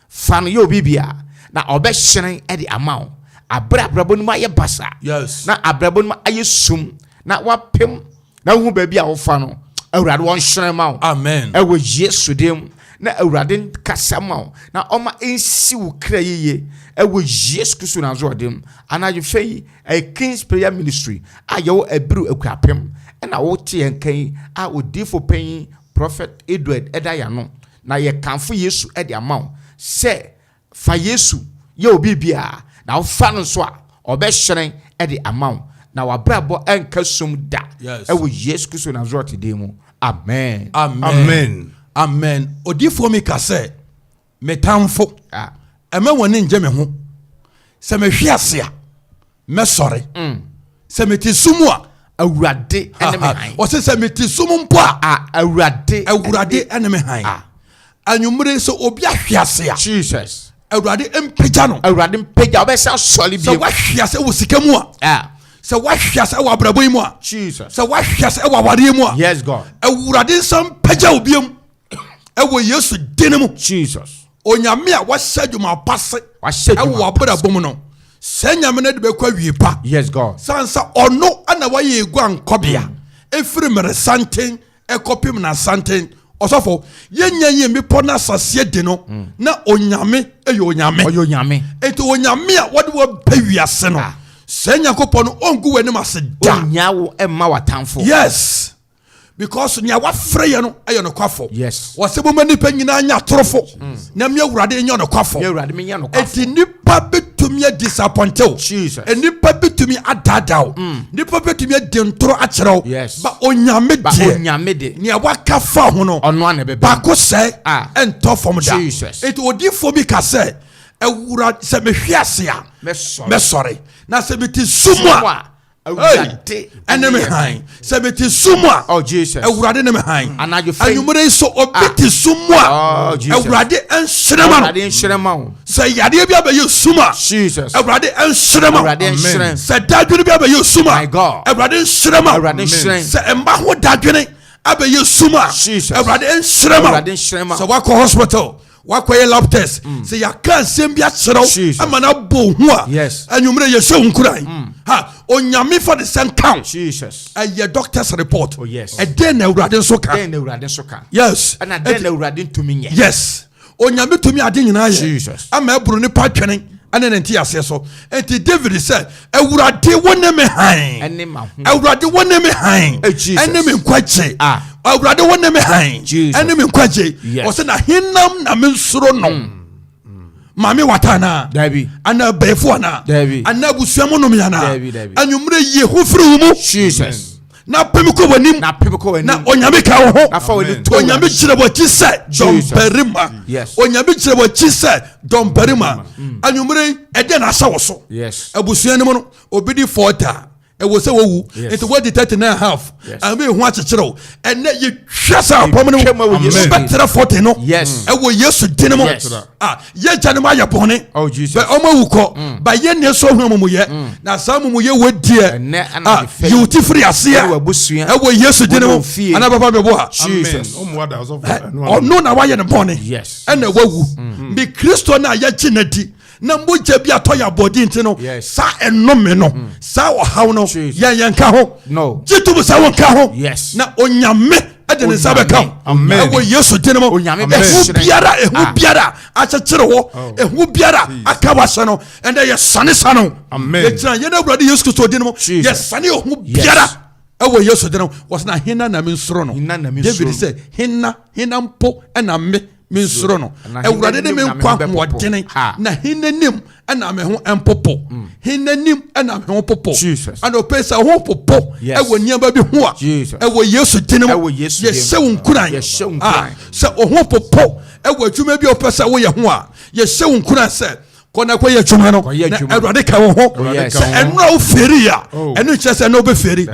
Fa no ye obi bia na obɛhyerɛn e de ama wo. Abrabɔ no ma ye basa.
Yes.
Na abrabɔ no ma aye sum na wapem na hu ba bia wo fa no Awurade won hyerɛn ma wo.
Amen.
E wo Yesu dem na Awurade kasa ma wo na oma ensi wo kra yeye e wo Yesu Kristo na zo dem anadwofai a King's Prayer Ministry a ye wo Abiriw Akuapem e na wo te enkan a Odifo pen Prophet Edward edaya no na ye kanfo Yesu e de ama wo se fa Yesu ye obi bia na wo fa no so a obɛhyerɛn e de ama wo na wabrabɔ enka sum da.
Yes.
E wo Yesu Kristo na zo te dem. Amen.
Amen. Odifo mi ka se metamfo. Ema woni nje me ho. Se me hwe ase a me sɔre. Se me ti sumu a
Awurade ene me han.
O se me ti sumu mpo a
Awurade
ene me han. Anwumre so obi ahwe ase a
Jesus.
Awurade empagya no.
Awurade mpagya obesa sɔle bi.
Se wa hwe ase wo sika mu a. Se wa hwe ase wo abrabɔ yi mu a.
Jesus.
Se wa hwe ase wo aware mu a.
Yes, God.
Awurade nsam pagya obiam. ewo Yesu dinemu
Jesus
onyame a wahyɛ dwuma pase
wahyɛ dwuma
ewo abra bom no sɛ nyame na de bekwa wie pa
yes God
sansa ɔno ana waye egua nkɔbea efiri mere santen ekɔpem na santen Osofo yenya yemi pona sase de no na onyame eyo onyame eto onyame a wode wo bawiase no sɛ Nyankopɔn no ongu w'anim ase da
onyawo emma watamfo
yes because nya wafrɛ ye no ɛyɛ no kwafo
yes
wɔsɛ bo nipa nyina nya torofo na me awurade nya no kwafo eti nipa betumi disappointed
Jesus
nipa betumi adadaw nipa betumi adintoro akyerɛw ba onyame de nia waka fa ho no
ɔno ane bebe
ba ko sɛ ɛntɔ fam da
Jesus
eti odifo bi ka sɛ awura sɛ mehwe ase a mesɔre na sɛ biti sumwa awurade ene me han sɛ biti sumwa
oh Jesus
awurade ne me han
anadwo
anumere so obiti sumwa awurade enhyerema sɛ yade bi abaye suma
Jesus
awurade enhyerema sɛ dadwene bi abaye suma awurade enhyerema sɛ emba ho dadwene abaye suma awurade enhyerema sɛ wakɔ hospital wakoye lab test se yaka nsem bia kyerɛw ama na bo hu a anwumre ye hwe nkuran ha onyame for the same count
Jesus
aye doctor's report
yes
den na awurade so ka yes
ana den na awurade ntumi nye
yes onyame tumi ade nyina ye
Jesus
ama eburu ne pa twene ane nti ase so enti David said awurade wone me han awurade wone me han ene me nkwache awurade wone me han ene me nkwache o se na hinam na me nsoro no mame watana
dabi
ana befo na ana busuamu no me yana anwumre ye ho firi mu
Jesus
na pemiko wanim na onyame ka wo ho onyame kyerɛ bo chi sɛ domperima onyame kyerɛ bo chi sɛ domperima anwumre ɛde na ahyɛ wo so abusua ne mu no obidi 40 ewo se wowu into what the 39.5 ame hu akyekyerɛw ene ye hwasa apom no betre 40 no ewo Yesu dine mo ye gya ne ma ye bone be omawu kɔ ba ye ne so hu amumu ye na samumu ye wodie you ti free ase ewo Yesu dine mo ana papa me bo ha
Jesus Osofo
ono na wa ye ne bone ene wawu bi Kristo na ye gye na di na moja bi atoya body nti no sa enome no sa ohaw no yan ka ho jitu sa won ka ho na onyame ade ne sa be ka ewo Yesu dine mo ehu biara akyekere ho ehu biara aka wase no ende ye sane sano ye tira ye na awurade Yesu Kristo dine mo ye sane ehu biara ewo Yesu dine mo was na hina na me nsoro no David say hina mpo na me minsuro no awurade ne me nkwa hodene na hinanim ana me ho empopo hinanim ana me ho popo ana opesa ho popo ewo niamba bi ho a ewo Yesu dine mo ye hyew nkuran se ho popo ewo adwuma bi opesa wo ye ho a ye hyew nkuran se kona kwa ye dwuma no na awurade ka wo ho se enra wo feri a enu kye se na obe feri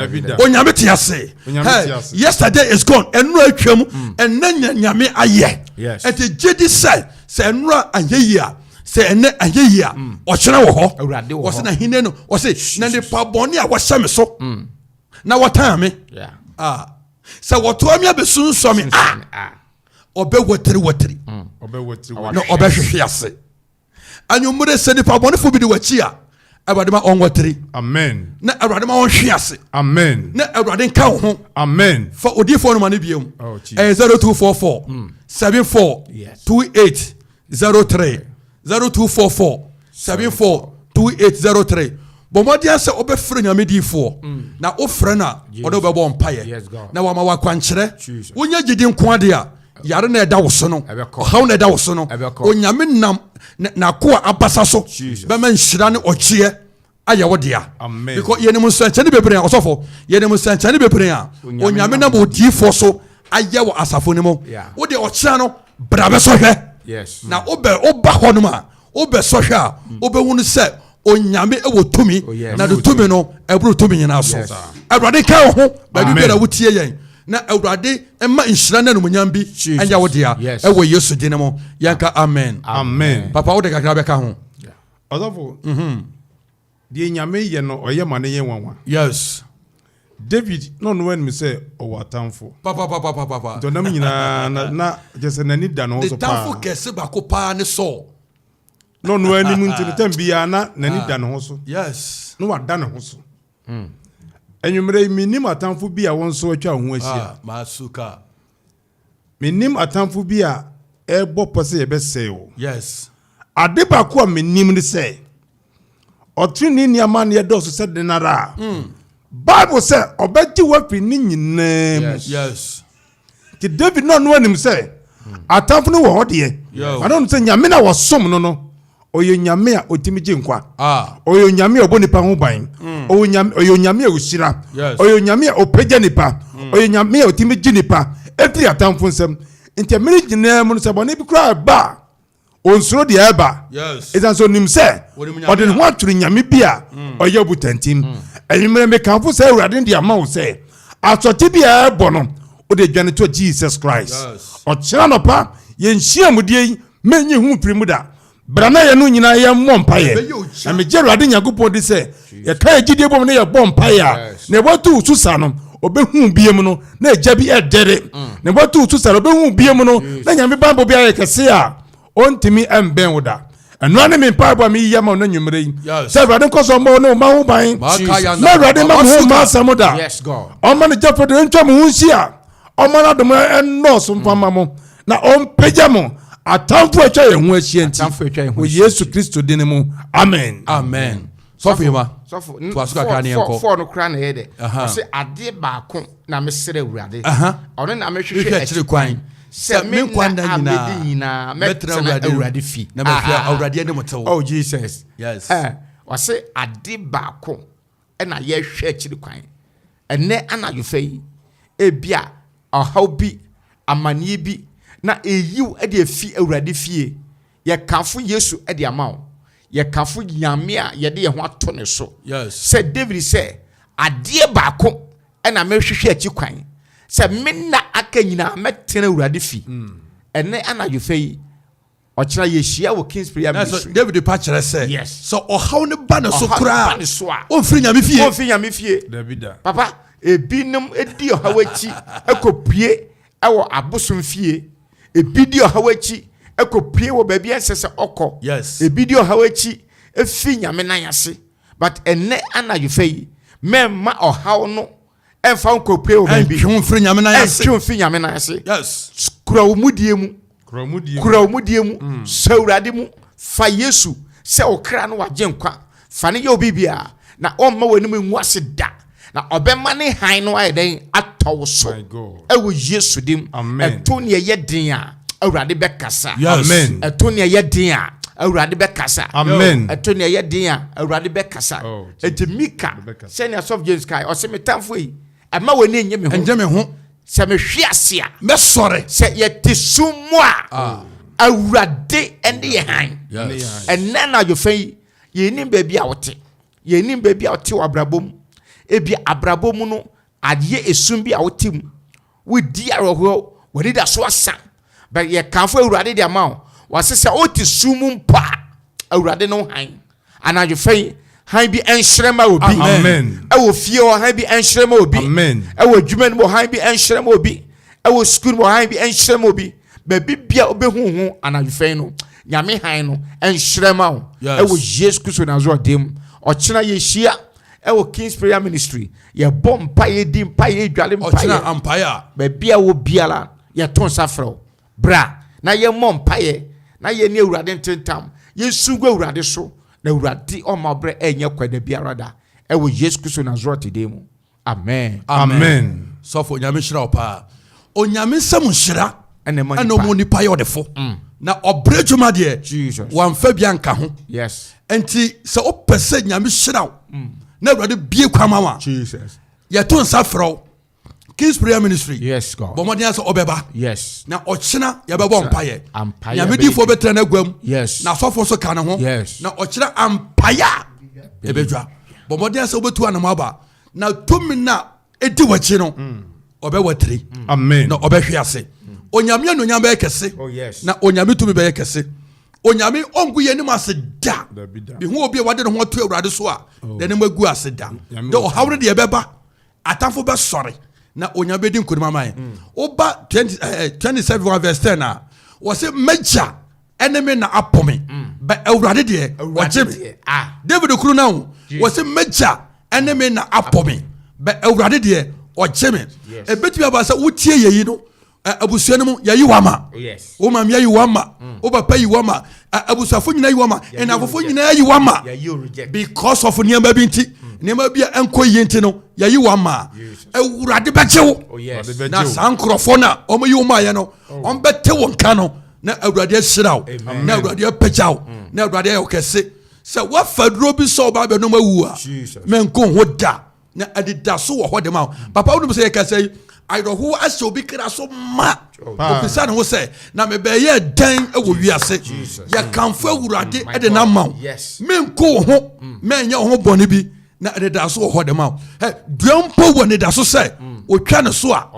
onyame te ase yesterday is gone enra atwam enna nyame aye eti jedi se enra ayeyia se enne ayeyia o kyerɛ wo ho wo se na hine no wo se na ne pa bɔne a wo hyɛ me so na wotan me se woto ami abesunso me obe wotiri no obe hwehwe ase anwumre se ne pa bɔne fo bi de wachi a awurade ma onwotiri
amen
na awurade ma onhwe ase
amen
na awurade nka wo ho
amen
for odifo no ma ne biem 0244 74 28 03 0244 74 2803 bomodian se obefre nyame difo na ofre na odo bebo mpaye na wama wakwankyere wonya gidi nko ade a yare na eda wo so no haw na eda wo so no onyame nam na ko abasa so be man hyira ne okyie aya wodia because yenim nsankyane bebre a Osofo yenim nsankyane bebre a onyame na bo difo so aya wo asafo ne mo wo de okyira no brabe so hwe na oba hono ma obe so hwe a obe hunu se onyame ewo tumi na de tumi no ebru tumi nyina so awurade ka ho ba bi bela wutie yen na awurade emma nhyira na numunyam bi anya wodia ewo Yesu dine mo yanka amen papa wo de kakra be ka ho
Osofo de nyame ye no oye mane ye wanwa
yes
David no when me say o atamfo
papa
to nam nyina na just na ni da no so pa
the tamfo kese ba ko pa ne so
no ani mu nti tem bia na ni da no so
yes
no wa da no so enwumre minim atamfo bia won so atwa ho ahia
masuka
minim atamfo bia e bopo se ye be se o
yes
ade ba ko minim ni se otrini ni amane ye do so se denara Bible say obeji wafi ni nyinam
yes
ti David no anim say atamfo no wo hode ano say nyame na wo som no oye nyame a otimi gye nkwa oye nyame obo nipa ho ban oye nyame a osira oye nyame a opagya nipa oye nyame a otimi gye nipa efiri atamfo nsem nti meri nyinam no say bone bi kra ba onsoro de eba ezan so nim say ode ho aturu nyame bia oye obutantim enimere me kanfo say urade de ama wo say asote bia ebo no ode dwane to Jesus Christ o kira no pa ye nhia mudie menyi hu pirimu da brana ye no nyina ye mompaye na me je urade nyagopon de say ye ka egide bom ne ye bompaye na botu susa no obehu biem no na eja bi edere na botu susa obehu biem no na nyame bambo bia ye kese a ontimi emben woda eno ane me pa ba mi yama no nwumre yi se urade koso mo no ma hu ban na urade ma hu ma samoda
yes god
o ma ne jafode ntwa mo hunsia o ma na dum enno so mfama mo na o mpegya mo atamfo atwa ye hu ahia nti o Yesu Kristo din mu amen
amen sofima
sofo
to asuka kan yenko
for no kra na ye de o se ade ba ko na me sere urade ono na me hwehwe
akire kwan
se me kwanda nyina metra urade fi
na me fia urade ne motew
oh Jesus
yes
o se ade ba ko na ye hwe akire kwan ene ana yofei ebia ohaw bi amanie bi na eyiw e de fi urade fie ye kafo Yesu e de amaw ye kafo nyame a ye de ye ho ato ne so
yes
se David se ade ba ko na me hwehwe akire kwan se minna aka nyina metena urade fi ene ana yofei o kira ye hia wo King's Prayer Ministry
David pa kire se
yes
so o haw ne ba na so kura o mfiri nyame fie
David
papa ebinum edi ohawachi ekopie ewo abosom fie ebidi ohawachi ekopie wo baabi ansese okọ
yes
ebidi ohawachi efi nyame nan ase but ene ana yofei memma ohaw no emfa nkopie wo baabi
entwe mfiri nyame nan ase
entwe mfiri nyame nan ase
yes
kura omudie mu sawurade mu fa Yesu se okra no wagye nkwa fa ne ye obibia na omma wanim nwu ase da na obema ne han no ayeden atɔw so ewo Yesu dim eto ne ye den a awurade bekasa
amen
eto ne ye den a awurade bekasa
amen
eto ne ye den a awurade bekasa etimika senior of James kai o se metamfo yi ama wani enye me ho se me hwe ase a
me sore
se ye tisumu a awurade ende ye han enne na yofei ye nim baabi a wote ye nim baabi a wote wabrabom ebi abrabom no adye esum bi a wotim we di aroho we da so asa but ye kanfo awurade de ama wasese oti sum mpa awurade no han anajo fei han bi enhyerema obi
amen
ewo fie o han bi enhyerema obi
amen
ewo adwuma no han bi enhyerema obi ewo school mo han bi enhyerema obi ba bibia obehuhu anajo fei no nyame han no enhyerema o ewo Jesus Kristo na zo dem o kina ye hia ewo King's Prayer Ministry ye bompa ye di mpa ye dwale mpa ye
ochina empire
be bia wo biala ye ton safro bra na ye mompa ye na ye ni awurade ntentam ye sugu awurade so na awurade o ma bre enye kwada biara da ewo Jesus Kristo na zo tedemu amen
sofo nyame hira opa onyame nsam hira
ene
mo nipa ye odefo na obre dwuma de
Jesus
wan fa bia nka ho
yes
enti se opese nyame hira na awurade bie kwama wa
Jesus
ye ton safro King's Prayer Ministry
yes God
bomodin so obeba
yes
na ochina ye bebo mpaye
ampaye
nyame difo betra na gwam
yes
na sofo so ka ne ho
yes
na ochira ampaya ebedwa bomodin so obetu anam aba na tumi na edi wachi no obewatiri
amen
na obehwe ase onyame no nyame ekese
oh yes
na onyame tumi be ekese onyame ongu ye nim ase da bi hu obi wade ne ho to awurade so a de ne magu ase da de o hawre de ebeba atamfo bɛ sɔre na onya bɛdi nkonima man oba 27 verse 10 a wɔse mɛgya enemy na apome ba awurade de wɔgye David kuru na wɔse mɛgya enemy na apome ba awurade de ɔgye me ebetumi aba sɛ wotie yeyi no abusua no mu yayi wama wo mam yayi wama wo papa yi wama abusafo nyina yi wama enafofo nyina yi wama because of niamba bi nti niamba bi enko yi nti no yayi wama awurade bɛgye wo na sankrofo na ɔmo yi woma ye no ɔmbɛte wo nka no na awurade ahyira wo na awurade apagya wo na awurade ayɛ kɛse sɛ wafaduro bi sɛ ɔba bɛ no mawu a menko ho da na adida so wɔ hɔ de ma papa wo no sɛ yɛkasa yi ayɔho ahyɛ obi kra so ma obisa ne ho sɛ na mebɛyɛ dan wɔ wiase yɛkamfo awurade de na ma wo menko ho menyɛ ho bɔne bi na adida so wɔ hɔ de ma wo dua mpo wɔ ne da so sɛ otwa ne so a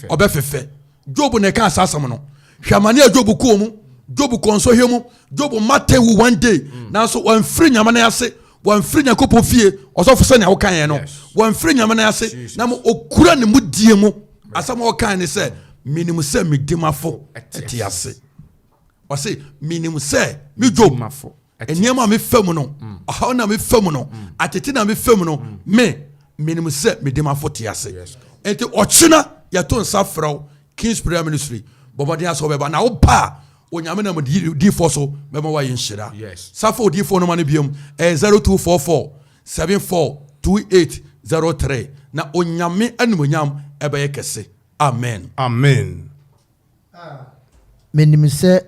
ɔbɛfefɛ Job ne ka asasam no hwamane a Job kɔɔ mu Job kɔnso hwɛ mu Job mate wu one day nanso wɔmfiri nyamane ase wɔmfiri nyakopɔ fie ɔsɔfo sɛ ne wokan yɛ no wɔmfiri nyamane ase na mo okura ne mu die mu asam wokan ne sɛ minim sɛ medimafo ɛte ase ɔse minim sɛ me Job eniema me fam no ɔhaw na me fam no atete na me fam no minim sɛ medimafo te ase enti ɔkyena yɛto nsa frɛw King's Prayer Ministry bɔbɔden asɛ wɔbɛba na wopa onyame na Odifo so bɛma wayɛ nhyira safa Odifo no ma no biom 0244 742803 na onyame animonyam ɛbɛyɛ kɛse amen
menim sɛ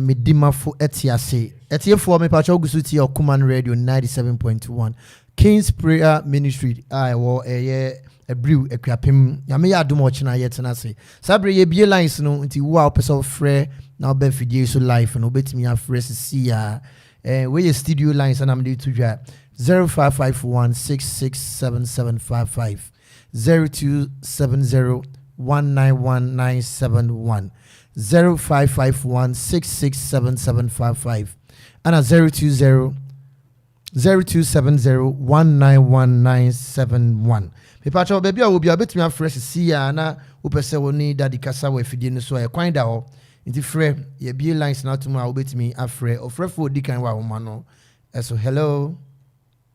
medimafo ɛte ase ɛtiefoɔ mepakyɛ wogu tie Okuman Radio 97.1 King's Prayer Ministry ɛwɔ ɛyɛ Abiriw Akuapem nyame yɛ adom ɔkyena yɛtena ase sabre yɛ bie lines no nti wo a wopɛ sɛ wofrɛ na wobɛ fidie so live no wobɛtumi afrɛ sisi a weyɛ studio lines na mede to dwa 0551667755 0270191971 0551667755 and 0270191971 Pepacho baby I will be a bit more fresh see na upese woni daddy kasa we fidie no so e kwan da ho nti frɛ ye be lines na to ma obetimi afrɛ ofrɛfo di kan wa wo ma no so hello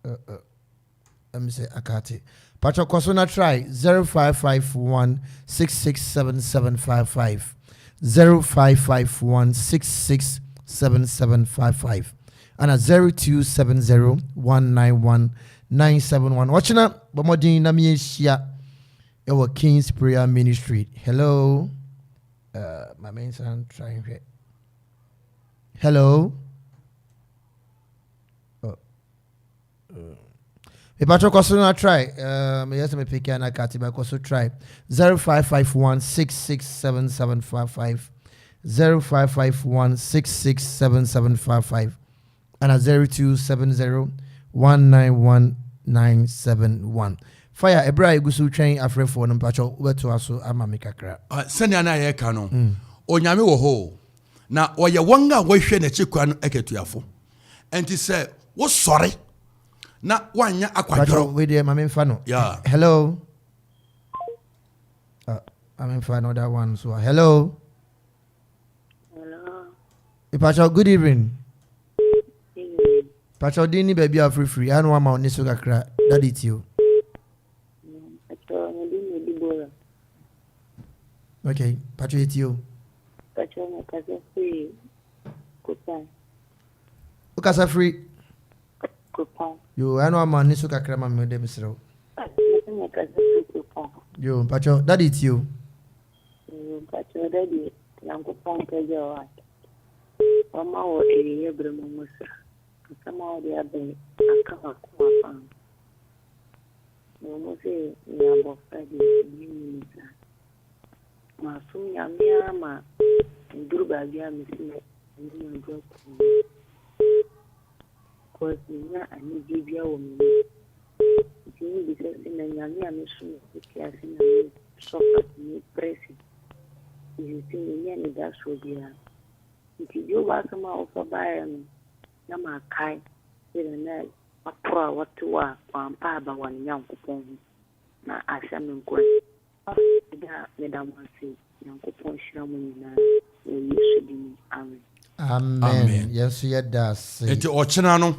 let me say akate Pacho koso na try 0551667755 0551667755 and 0270191971 watching up bomodin na mi ehia ewo King's Prayer Ministry hello my main son trying here hello if I talk also na try yes me pick na kati ba also try 0551667755 0551667755 and 0270191971 fire ebra egusu train afrefo no mpacho weto aso ama mekakra
sene na ye ka no onyame wo ho na oye wonga wo hwe na chekwa no eketuafo enti se wo sore na wanya akwadro
we dey mama mfa no hello I'm in for another one so hello Pacho good evening Pacho dini baby are free I know am on so kakra that it you okay Pacho it you
Pacho na kasa free coupon
ukasa free
coupon
yo I know am on so kakra ma me dem sro
na kasa free coupon
yo Pacho that it you
Pacho daddy na coupon ke jawa Mama wo eye bremo musa kama wo dia be akama kwa fan mo se ya bo fadi ni sa ma su ya mia ma nduru ba bia mi si ni ndo ko ya ani bibia wo mi ni bi se na nyame mi su ki asina ni sofa ni presi ni si ni ni da so bia nti yo ba kama ofa na makai ire na apura watu wa kwampa ba wanyam kupon na asɛm nkɔ da medam ase nyankopɔn hyira mo nyinaa wɔ Yesu din amen.
Amen. Yes, yes.
Enti ochena no.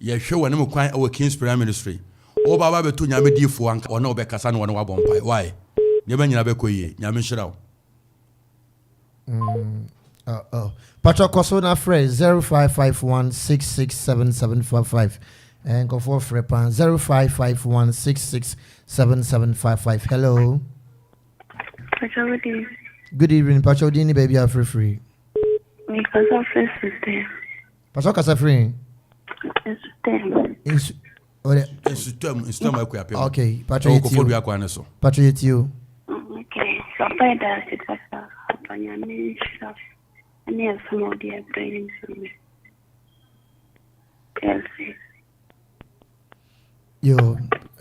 Yehwe wone mu kwan awɔ King's Prayer Ministry. O baba beto nyame difo anka ona obekasa no wone wabompai. Why? Ne ba nyina bekoyie. Nyame hyira wo.
Patrick Kosona phrase 0551667755 and go for Frepan 0551667755. Hello. Good evening, Patrick Dini baby are free.
Because of this
Patrick Kasa free.
Instem Akuapem.
Okay, Patrick
OFORI akwaneso.
Patrick you.
Okay, so by that it was upon your ministry. And yes, some of the brains from me.
Yo,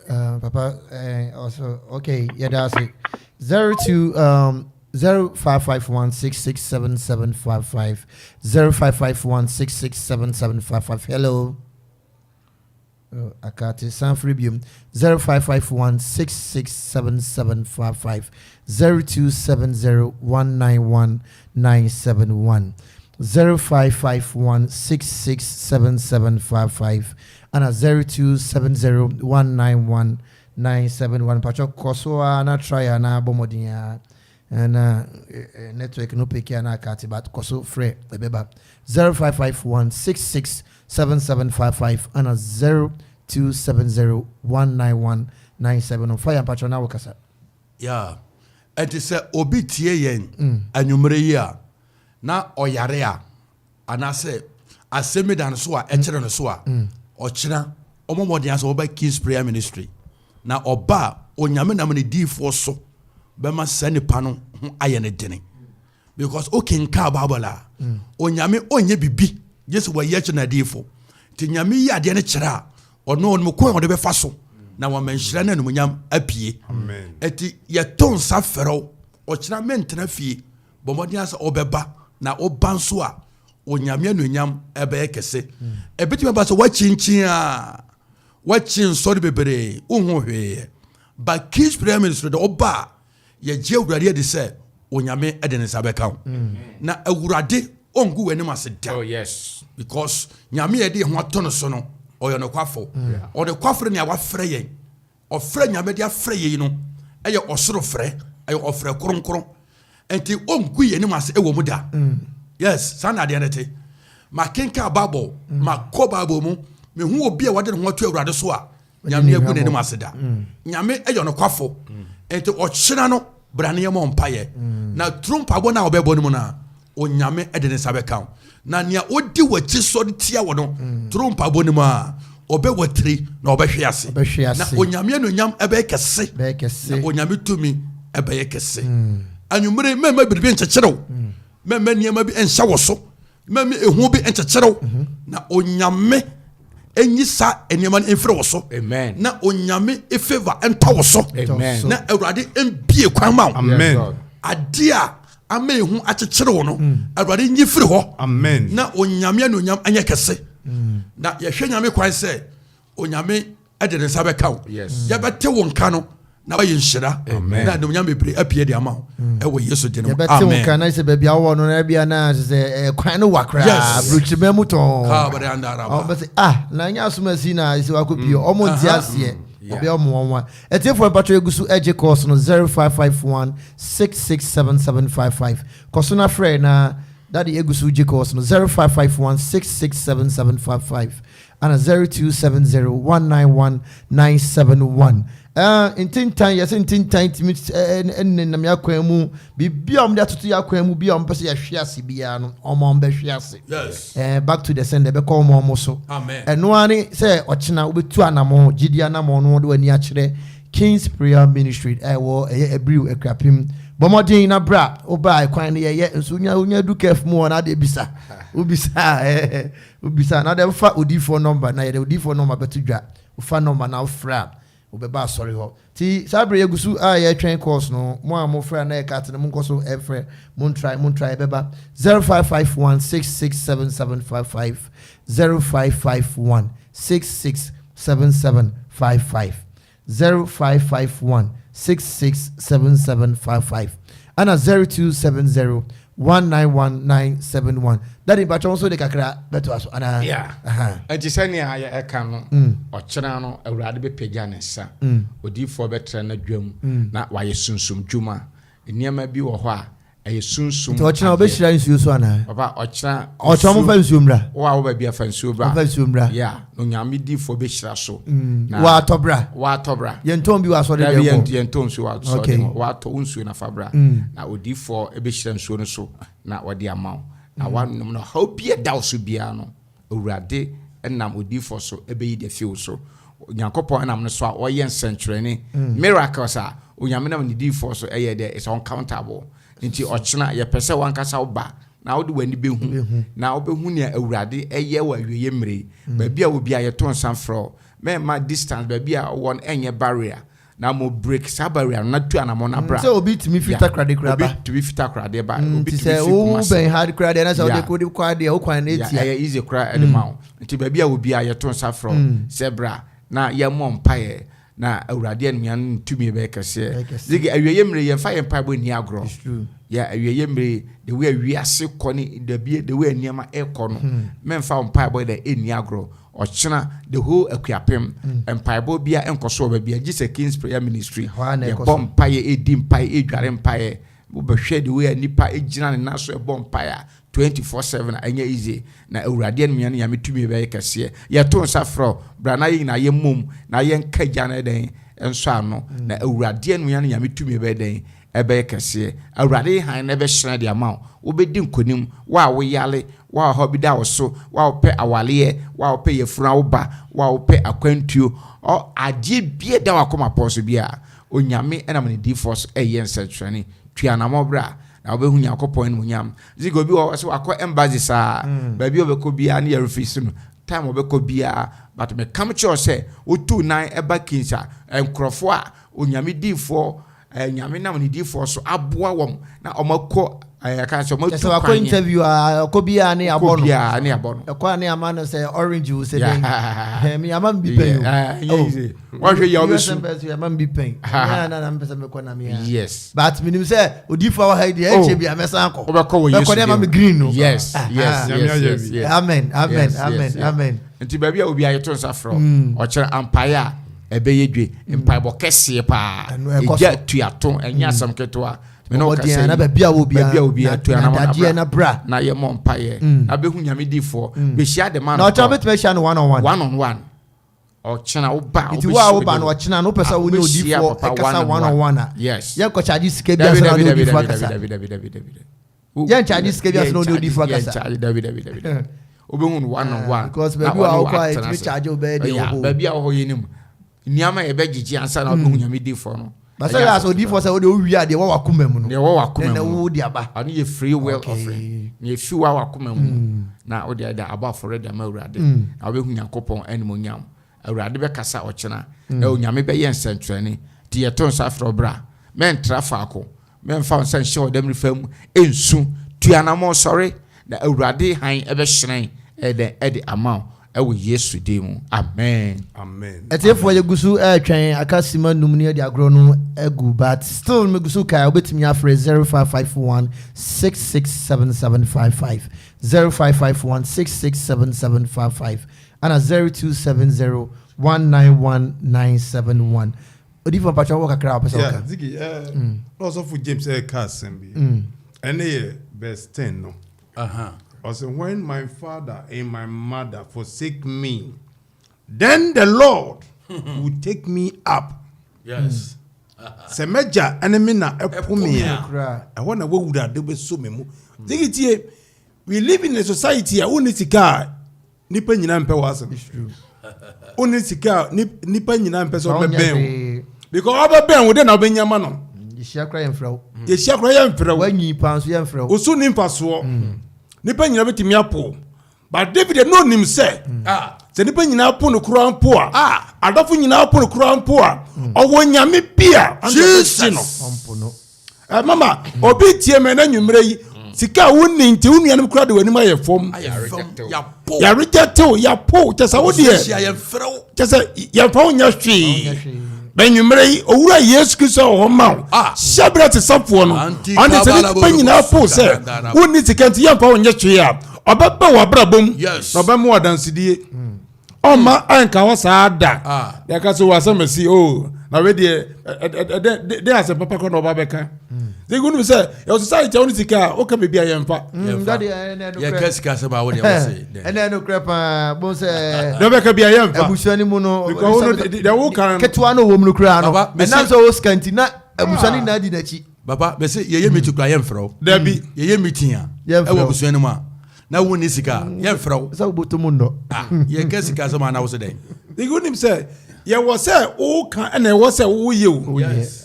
Papa, also okay. Yeah, that's it. 0551667755 0551667755. Hello. Akati Sanfribium 0551667755 0270191971 0551667755 and 0270191971. Pacho Kosoa na try na bomodiya and network no pick na Akati but Koso free beba 0551667755 and 0270191971 on fire Pacho na wakasa.
Yeah. Enti se obi tie yen anwumre yi a na oyare a anase asemi dan so a ekere no so a ochina omomode aso oba King's Prayer Ministry na oba onyame na me difo so be ma sanipa no aye ne dene because okenka babala onyame onye bibi Yesu wa ye na difo ti nyame yi ade ne kire a ono onmo ko on de be fa so na wa manhyira na numunyam apie amen eti ye ton safero ochira mentena fie bomodi asa obeba na obanso a onyame anunyam ebe ekese ebiti ba so wachinchin a wachin so de bebere unhu hwe ba King's Prayer Ministry de oba ye je awurade de se onyame ede ne sabeka na awurade ongu wani maseda.
Oh yes,
because nyame ye de ho atono so no oyo no kwafo o de kwafre ne awafre yen ofre nyame de afre yen no eye osoro fre eye ofre kronkron enti ongu ye ni mas ewo mu da. Yes, sana de nete ma kenka bible ma ko bible mu me hu obi a wade ne ho atu awurade so a nyame agu ne ni maseda nyame eye no kwafo enti ochina no brane ye mo mpaye na trumpa bo na obebo no mu na onyame ede ne sabeka na nia odi wachi so de tia wo no trumpa bo ne mu a obe watri na obehwe ase na onyame no nyam ebe kese na onyame tumi ebe kese anwumre mema bibi nchecherew mema niema bi enhya wo so mema ehu bi nchecherew na onyame enyisa eniema enfre wo so
amen
na onyame efavor enta wo so
amen
na awurade embie kwan ma
amen
adia ama ehu achecherew no awurade nyifiri ho
amen
na onyame no nyam anya kese na yehwe nyame kwan se onyame ede ne sabeka wo yabete wo nka no na waye nhyira na no nyame bebre apie de ama e wo Yesu de no amen
yabete wo nka na se bebia wo no na bia na se kwan no wakra bruchime muton
ha bare andara ba
o be na nya asomasi na se wakopie o mo ntia se obi o mo won etiefo patro egusu Adjei course no 0551667755 course na frɛ na daddy egusu Adjei course no 0551667755 and 0270191971 in tintan yes in tintan timi na me akwan mu bibia de atoto yakwan mu bia pese ya hwiase bia no omo be hwiase
yes
back to the sender be call mo so
amen
eno ani say ochina obetu anamo gidi anamo no de wani akire King's Prayer Ministry wo Abiriw Akuapem bomodin na bra oba ikwan ne ye nso nya du kef mu na de bisa ubisa na de fa Odifo number na ye de Odifo number betu dwa ufa number na ufra obeba sorry ho ti sabre yegusu a ye twen course no mo a mo fra na e kat ne mo nkoso e frɛ mo try beba 0551667755 0551667755 0551 667755 and 0270191971. That in Baton so the Kakra better us.
Yeah. And Tisania, I can or Chanano, a radical paganessa, Odifo better than a drum, not why soon some Juma. Near my be or why. A soon soon.
Ochina Bishra is used one.
About Ochina
or some of Zumra.
Wow, baby, a fansubra.
Zumra.
Yeah, no Yamidi for Bishra so.
Watobra.
Watobra.
Yentombi was what
Yentoms you out. Okay. What unsu in a fabra. Now Odifo a Bishra so. Not what the amount. Now one no hope ye dausubiano. Urade and Nam Odifo so ebe the few so. Yankopo and I'm no swat or yen century. Miracles are. Uyamina ni Odifo so a there is uncountable. Nti ochina ye pese wankasa oba na wode wani behu na obehu ne awurade eye wa wiye mre ba bia obi aye ton sanfro me ma distance ba bia won enye barrier na mo break sa barrier na tu anamo na bra
so obi timi fita krade kraba
obi timi fita krade ba obi timi
fi kuma se ben hard krade na so de ko de kwade o kwan na etia
ya easy kra e de ma nti ba bia obi aye ton sanfro sebra na ye mo mpaye na awurade anuan tumi be kase zigi awiye mre ye fa ye mpa bo ni agro ya awiye mre the way awiase koni the way niama e kono memfa mpa bo de eni agro ochina the whole Akuapem mpa bo bia enkoso ba bia gise King's Prayer Ministry ye bom pa ye edi mpa ye edware mpa ye bo behwe the way nipa ejina ne naso e bom mpa ya 24/7 anya easy na awurade anuan ya metumi be kase ye to safro bra na ye na ye mum na ye nkaja na den enso ano na awurade anuan ya metumi be den ebe kase awurade han na be hyena de ama wo be di nkonim wa wo yale wa ho bi da wo so wa wo pe awale wa wo pe yefura wo ba wa wo pe akwantuo o Adjei bie da wakoma poso bia onyame enam ne D-Force yen setrani tuanamo bra na obehu Yakopon no nyam zigo bi wo so akọ embassy sa ba bi obekọ bia na yerefisi no time obekọ bia but me come sure say otu nan eba kinsa enkrofo a onyame D-Force nyame nam ne D-Force so aboa wom na omakọ aka so mo
so akọ interview akọ bia na abono
bia na abono
akọ na amano say orange will say me amam bi pen
what we you so
amam bi pen na mpesa me kọ na me
yes
but me nim say Odifo wa hide eche bia mesa akọ
obekọ wo yesu
na amam green no
yes
amen
nti ba bia obi ayeto nsafro o kire ampaya ebe yedwe mpaibo kese pa eja tuato enya asam ketoa me no kase
na ba bia obi
tuana
na bra
na ye mo mpaye na behu nyame D-Force be share the man
na o cha betwe share one on one
o chena wo ba
o ba no chena no pesa wo ni Odifo ekasa one on one
yes
ye ko charge sike bia so na Odifo akasa ye charge sike bia so na Odifo akasa
David obehu no one on one
because baby wa kwa it charge obey dey
ho baby a ho yenim niama ye be gigi ansa na obehu nyame D-Force no
but say as Odifo say wo dey wi ade wo wakoma mu no
dey wo wakoma
na wo di aba
ani ye free will offering ye fi wa wakoma mu na wo dey da aba for the awurade na obehu Yakopon animonyam awurade be kasa ochena na onyame be ye nsentrani ti ye ton safro bra men trafako men fa nsan hye odam rifam ensu tuanamo sorry na awurade han ebe hyeren ede amount ewo Yesu demu amen
etefo ye gusu twen akasima num ne de agro no egu but still me gusu kai obetimi afre 0551 667755 0551 667755 and 0270 191971 Odifo pacho wo kakra opesa
oka zigi Osofo James Kasembi ene verse 10 no also when my father and my mother forsake me then the Lord will take me up
yes
semeja enemy na epumi I wanna wo would ade be so memu zigi tie we live in a society a unisika nipa nyina mpe wasem unisika nipa nyina mpe so be ben because oba ben wo de na obenyama no
yesiakra yemfrawo
wanyi
panso yemfrawo
osu nimpa so nipa nyina betimi apo but David no nim say se nipa nyina apo no kura ampo adafo nyina apo no kura ampo owo nyame bia Jesus
ampo no
mama obi tie me na nwumre yi sika wonni nti wonu no kura de wani ma ye fom ya reject ya po tesa wo de tesa ya fa wonya hwe Benumere owura Yesu Kristo o ma Shabra te sapfo no ande se ni panyina po se woni tikanti yampa wonye twe a obaba wa brabom na obama wadansidie Oma anka wasa ada ya ka so wasa mesi na we de ase papa ko no babeka they go no say your society only sika o ka bebia yemfa
ya kasika se ba wo de wase
ene no krepa bo se
do beka bia yemfa
abusuani mu no
because de wo kan
ketwa no wo mu kra no na so o skanti na abusuani na di na chi
baba be se ye meeting kra yemfro
da bi
ye meeting a e wo abusuani mu a na wo ni sika yemfro
sa obotomu ndo
ye kasika se ma na wo se den
they go nim say ye wo say o kan ene wo say wo ye o
yes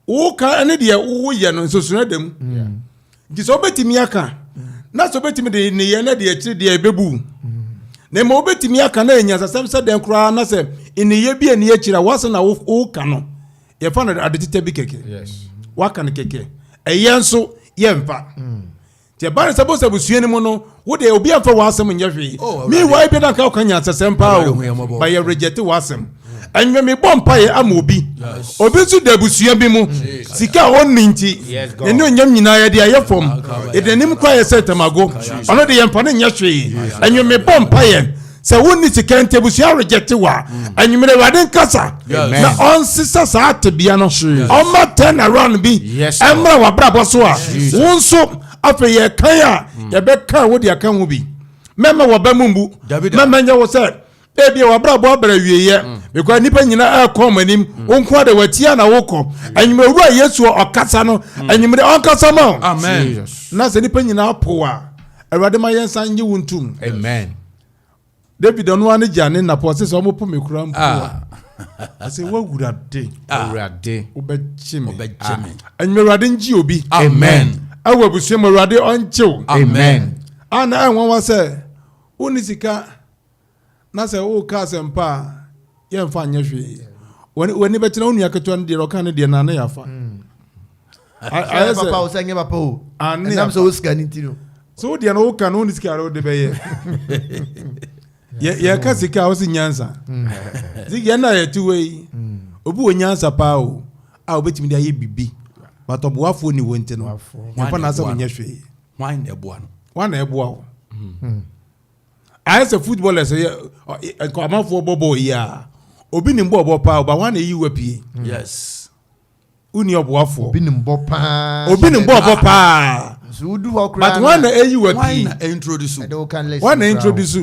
wo kan ene de wo ye no so suna dem nti so betimi aka na so betimi de ne ye na de akiri de bebu na mo betimi aka na enya sasem se den kura na se ene ye bi ene akira wase na wo kan no ye fa na adetete bi keke yes wa kan keke eyenso ye mfa ti ba na sabo sabo sueni mu no wo de obi amfa wasem nya hwe mi wa bi na ka nya sasem pa o ba ye reject wasem anwe me bompa ye amobi obi su da busua bi mu sika onni nti ene onyam nyina ye de ayefom edenim kwa ye setamago ono de yempa ne nya hwe anwe me bompa ye se wonni sika nte busua reject wa anwe me wade nkasa na on sisa sa atebia no on ma turn around bi emra wa brabo so a wonso afa ye kan a ye be kan wo de akan wo bi mema wo ba mumbu mema nya wo se ebi wa brabo abara wieye because nipa nyina akomanim onko da watia na woko anyime ru a Yesu okasa no anyime onkasa ma
amen
na se nipa nyina apoa awade ma yensan nye wuntum
amen
David onu ane jane na po se so mo po mekura mpoa ase wawurade
awurade
obechime anyime awurade nji obi
amen
awabusu mo awurade onchew
amen
ana enwa wa se unisika na se o ka sempa ye mfa anya hwe woni betina onu yaketo no de roka ne de na na yafa
I papa o senge papa o nam so scan intino
so de na o ka no ni sika ro de be ye ka sika o si nyansa zigi na ye tuwe obi o nyansa pa o a obetimi de aye bibi batobo afo ni wonte no mfa na sa nya hwe
wan na eboa no
wan na eboa o as a footballer say ko amafo bobo ya obi ni mbo pa ba wan na yi wapie
yes
uni oboafo
obi ni mbo pa
so do okra but wan na yi wapie
wan na introduce
wan na introduce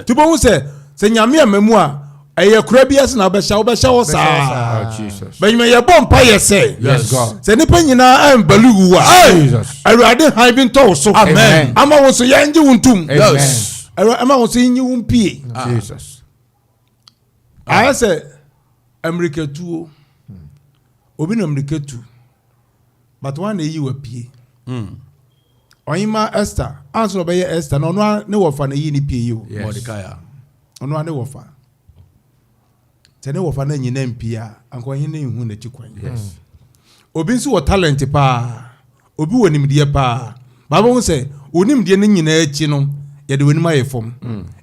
tubo hu se nyame amamu a eye kura bi ase na obesha wo sa
Jesus
ben me ye bompa ye say
yes God
se ni panyina ambalu wa
Jesus
awurade han bi nto so
amen
ama wo so ye ngi wuntum
yes
ama wo so yin wumpie
Jesus
I say America tuo obi no America tu but one na yi wapie oyima Esther answer be Esther no no ne wo fa na yi ni pie yi o
Mordecai
ono ne wo fa tene wo fa na nyina mpia anko hin na hu na chikwan
yes
obi nso wo talent pa obi wo nimdie pa baba wo se onimdie ne nyina achi no ye de wonim ayefom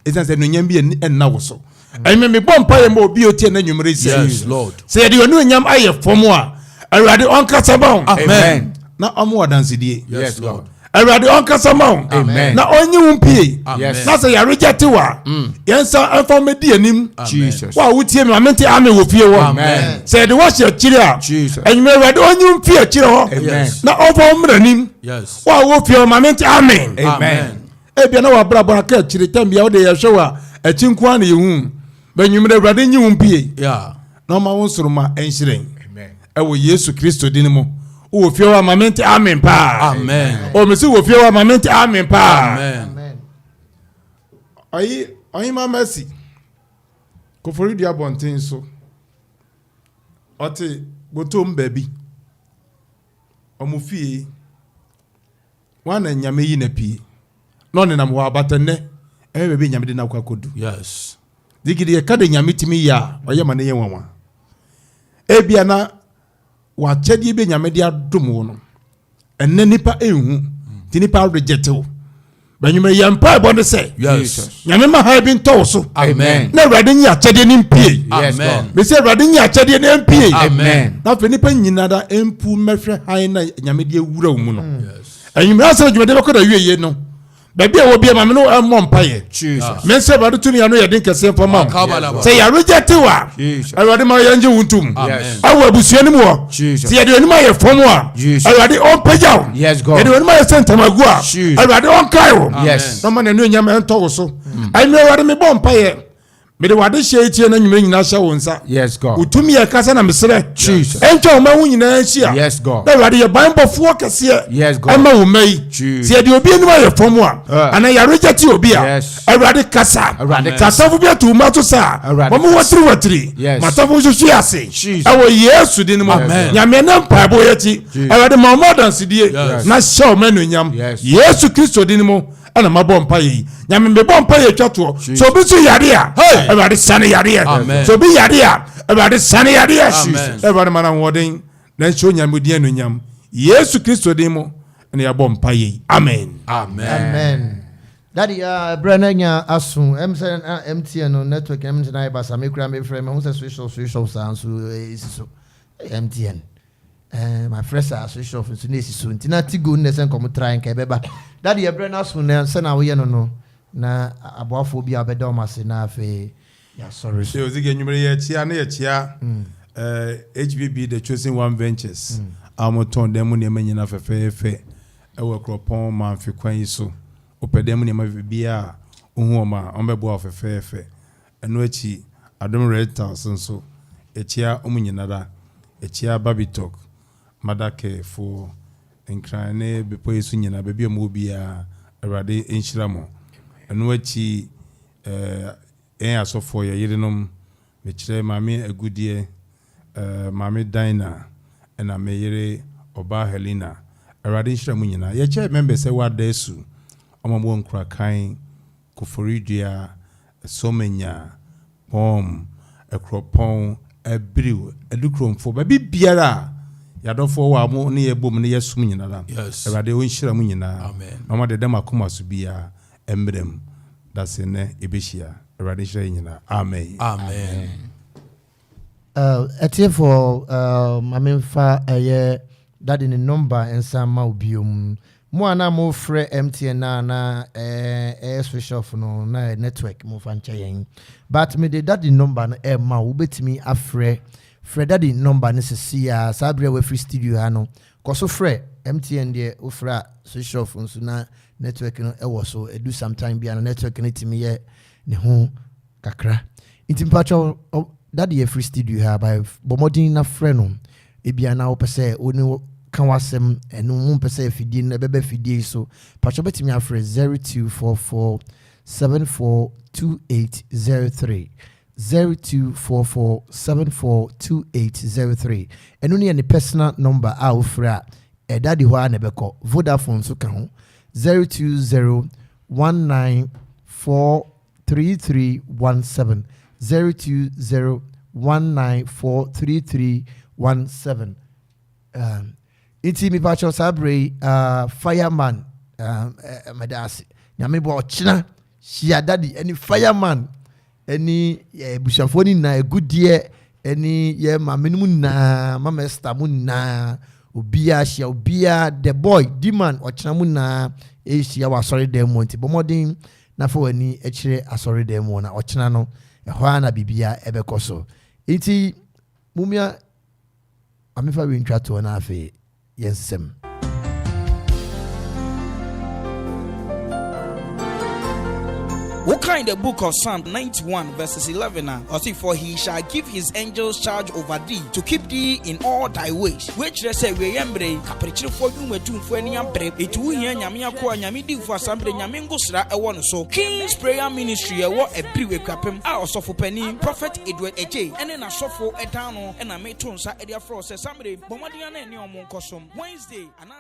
esan se no nyam bi enna wo so ayime me bompa ye mo obi otie na nwumre se
yes Lord
se ye de onu nyam ayefom a awurade onkasa ba
amen
na omo wadansidie
yes Lord
awurade onkasa ma
amen
na onyi wumpie
yes
na se ya reject wa yensa afamedi anim
Jesus
wa wutie me amenti ame wo fie wo
amen
se de wa share kire a
Jesus
enyime awurade onyi wumpie kire ho
amen
na ofo mranim
yes
wa wo fie wo amenti amen
amen
ebia na wa brabo aka kire tambia wo de ye hwe wa achinku an ye hu benyimre awurade nyi wumpie
yeah
na ma won soroma enhiren
amen
ewo Yesu Kristo din mu wo fie wa amenti amen pa
amen
o mesi wo fie wa amenti amen pa
amen
ayi ma mercy ko fori dia bonten so ote botom baby omufie wana nyame yi na pie no ne nam wa batenne baby nyame de na kwakodu
yes
digidi ye kade nyame timi ya oye ma ne ye wanwa ebia na wa chedi be nyame de adom wo no enne nipa ehu ti nipa reject wo But you may yampa bonde say.
Yes.
Yamema ha bin toso.
Amen.
Na Awurade nya akyɛdeɛ ne mpie.
Yes,
Amen.
God.
Me say Awurade nya akyɛdeɛ ne mpie.
Amen.
Na fe nipa nyina da empu mehwɛ han na nyame de wura wo mu no. Enyimra sɛ dwumade bɛkɔ da wieye no. Baby a wo bia ma me no emmɔ mpaye.
Jesus.
Me say Awurade tumi ya no yɛ den kɛse mfa ma. Say ya reject wa.
Jesus.
Awurade ma yɛ nje wuntum.
Yes.
Awo abusua ne mu wɔ.
Jesus.
Say yɛ de onima yɛ fɔm a.
Jesus.
Awurade on pagyaw.
Yes, God.
Yɛ de onima yɛ sentamagu a.
Jesus.
Awurade on kairo.
Yes.
No man enu nyama ento wo so. Ai me Awurade me bɔ mpaye. Me de wade hye tie na nyumre nyina hye wo nsa.
Yes, God.
Utumi yɛ kasa na mesrɛ.
Jesus.
Entwa wo ma hu nyina hye a.
Yes, God.
Na Awurade yɛ ban bɔfoɔ kɛseɛ.
Yes, God.
Ɛma wo mai.
Jesus.
Sɛ yɛ de obi anim ayɛ fɔm a. Ana yɛ reject obi a.
Yes.
Awurade kasa.
Awurade
Tasafo bi atu ma to sa.
Awurade
Mo watiri.
Yes.
Matafo hwehwe ase.
Jesus.
Ɛwɔ Yesu din mu.
Amen.
Nyame na mpaebɔ yɛ ti. Awurade ma mo dansidie.
Yes.
Na hyɛ o manu nyam.
Yes.
Yesu Kristo din mu. Ana mabɔ mpaye yi. Nyame me bɔ mpaye twa to. So bi so yare a. Awurade sane yare.
Amen.
So bi yare a. Awurade sane yare.
Amen.
Awurade ma na woden. Na nhyɛ nyame di anu nyam. Yesu Kristo din mu. Ana yɛbɔ mpaye yi. Amen.
Amen. Daddy, Brennan, Asun, MTN no network, MTN, but some cram me frame, who says switch off sounds so MTN. My friends are switch off soon. Tinati goodness and come try and kebeba. Daddy, Brennan Asun, and send our no. Na abophobia bedomas enough. Yeah, sorry.
So, again, you may chia near chia. HBB, the choosing one ventures. I'm ton them when you're meaning of a fair. I work upon man for quite so. Opare mu ma bia ohuma ombebo of fefe eno achi adom red house nso echia omunyinara echia babitok madake for enkrane bepo yesu nyina be bia mo bia awrade enhyira mo eno achi Osofo ye yerenom me kire mame agudie mame Dina na me yere oba Helena awrade enhyira mo nyina ye che member se wada esu Amamon Krakai, OFORI dia, Somenya, Pom, a cropon, a brew, a lucrum for baby biara. Yadofo wa mo near boom near Suminala.
Yes.
A radio in Shiramunina.
Amen.
Mama de Dama Kumas bia, emblem. That's in Ebishia, a radisha. Amen.
Amen.
Etienne for Maminfa a year that in a number and some maubium. Mo na mo frɛ MTN na switch off no na network mo fa nkyɛn but me de daddy number no ma wo betimi afrɛ daddy number no sisi a sabre we free studio ha no koso frɛ MTN de wo frɛ switch off nso na network no ɛwɔ so edu sometime bia no network no timi yɛ ne ho kakra intimpacho daddy free studio ha by bomodin na frɛ no ebia na wo pɛ sɛ oni Kawasem and 1% fidin bebe fidie so patchobet me afre 0244 742803 0244 742803 and only any personal number our fra a daddy wa nebeko Vodafone so kan 02019433317 02019433317 Iti mi pacho sabre fireman madasi nyame bo ochina shia daddy any fireman any bushafoni na egudie any ye mamenu na mama Esther mu na obia shia obia the boy demand ochina mu na shia wa sorry dem wonti bomodin na fo ani ekire asori dem wona ochina no ehwa na bibia ebekoso iti mumia amefa we ntwa to na afi Yes, Sim.
What kind of book of Psalm 91 verses 11 Osofo he shall give his angels charge over thee to keep thee in all thy ways. Which they say we embre capriccio for you metum for any ambre it will hear Yamia Kwa Yamidi for Assembly Yamingosra a one so King's Prayer Ministry a what Abiriw Akuapem Osofo Penny Prophet Adjei and then Osofo Etano and a metonsa Edia Frost somebody Bomadiana and your Monkosum Wednesday and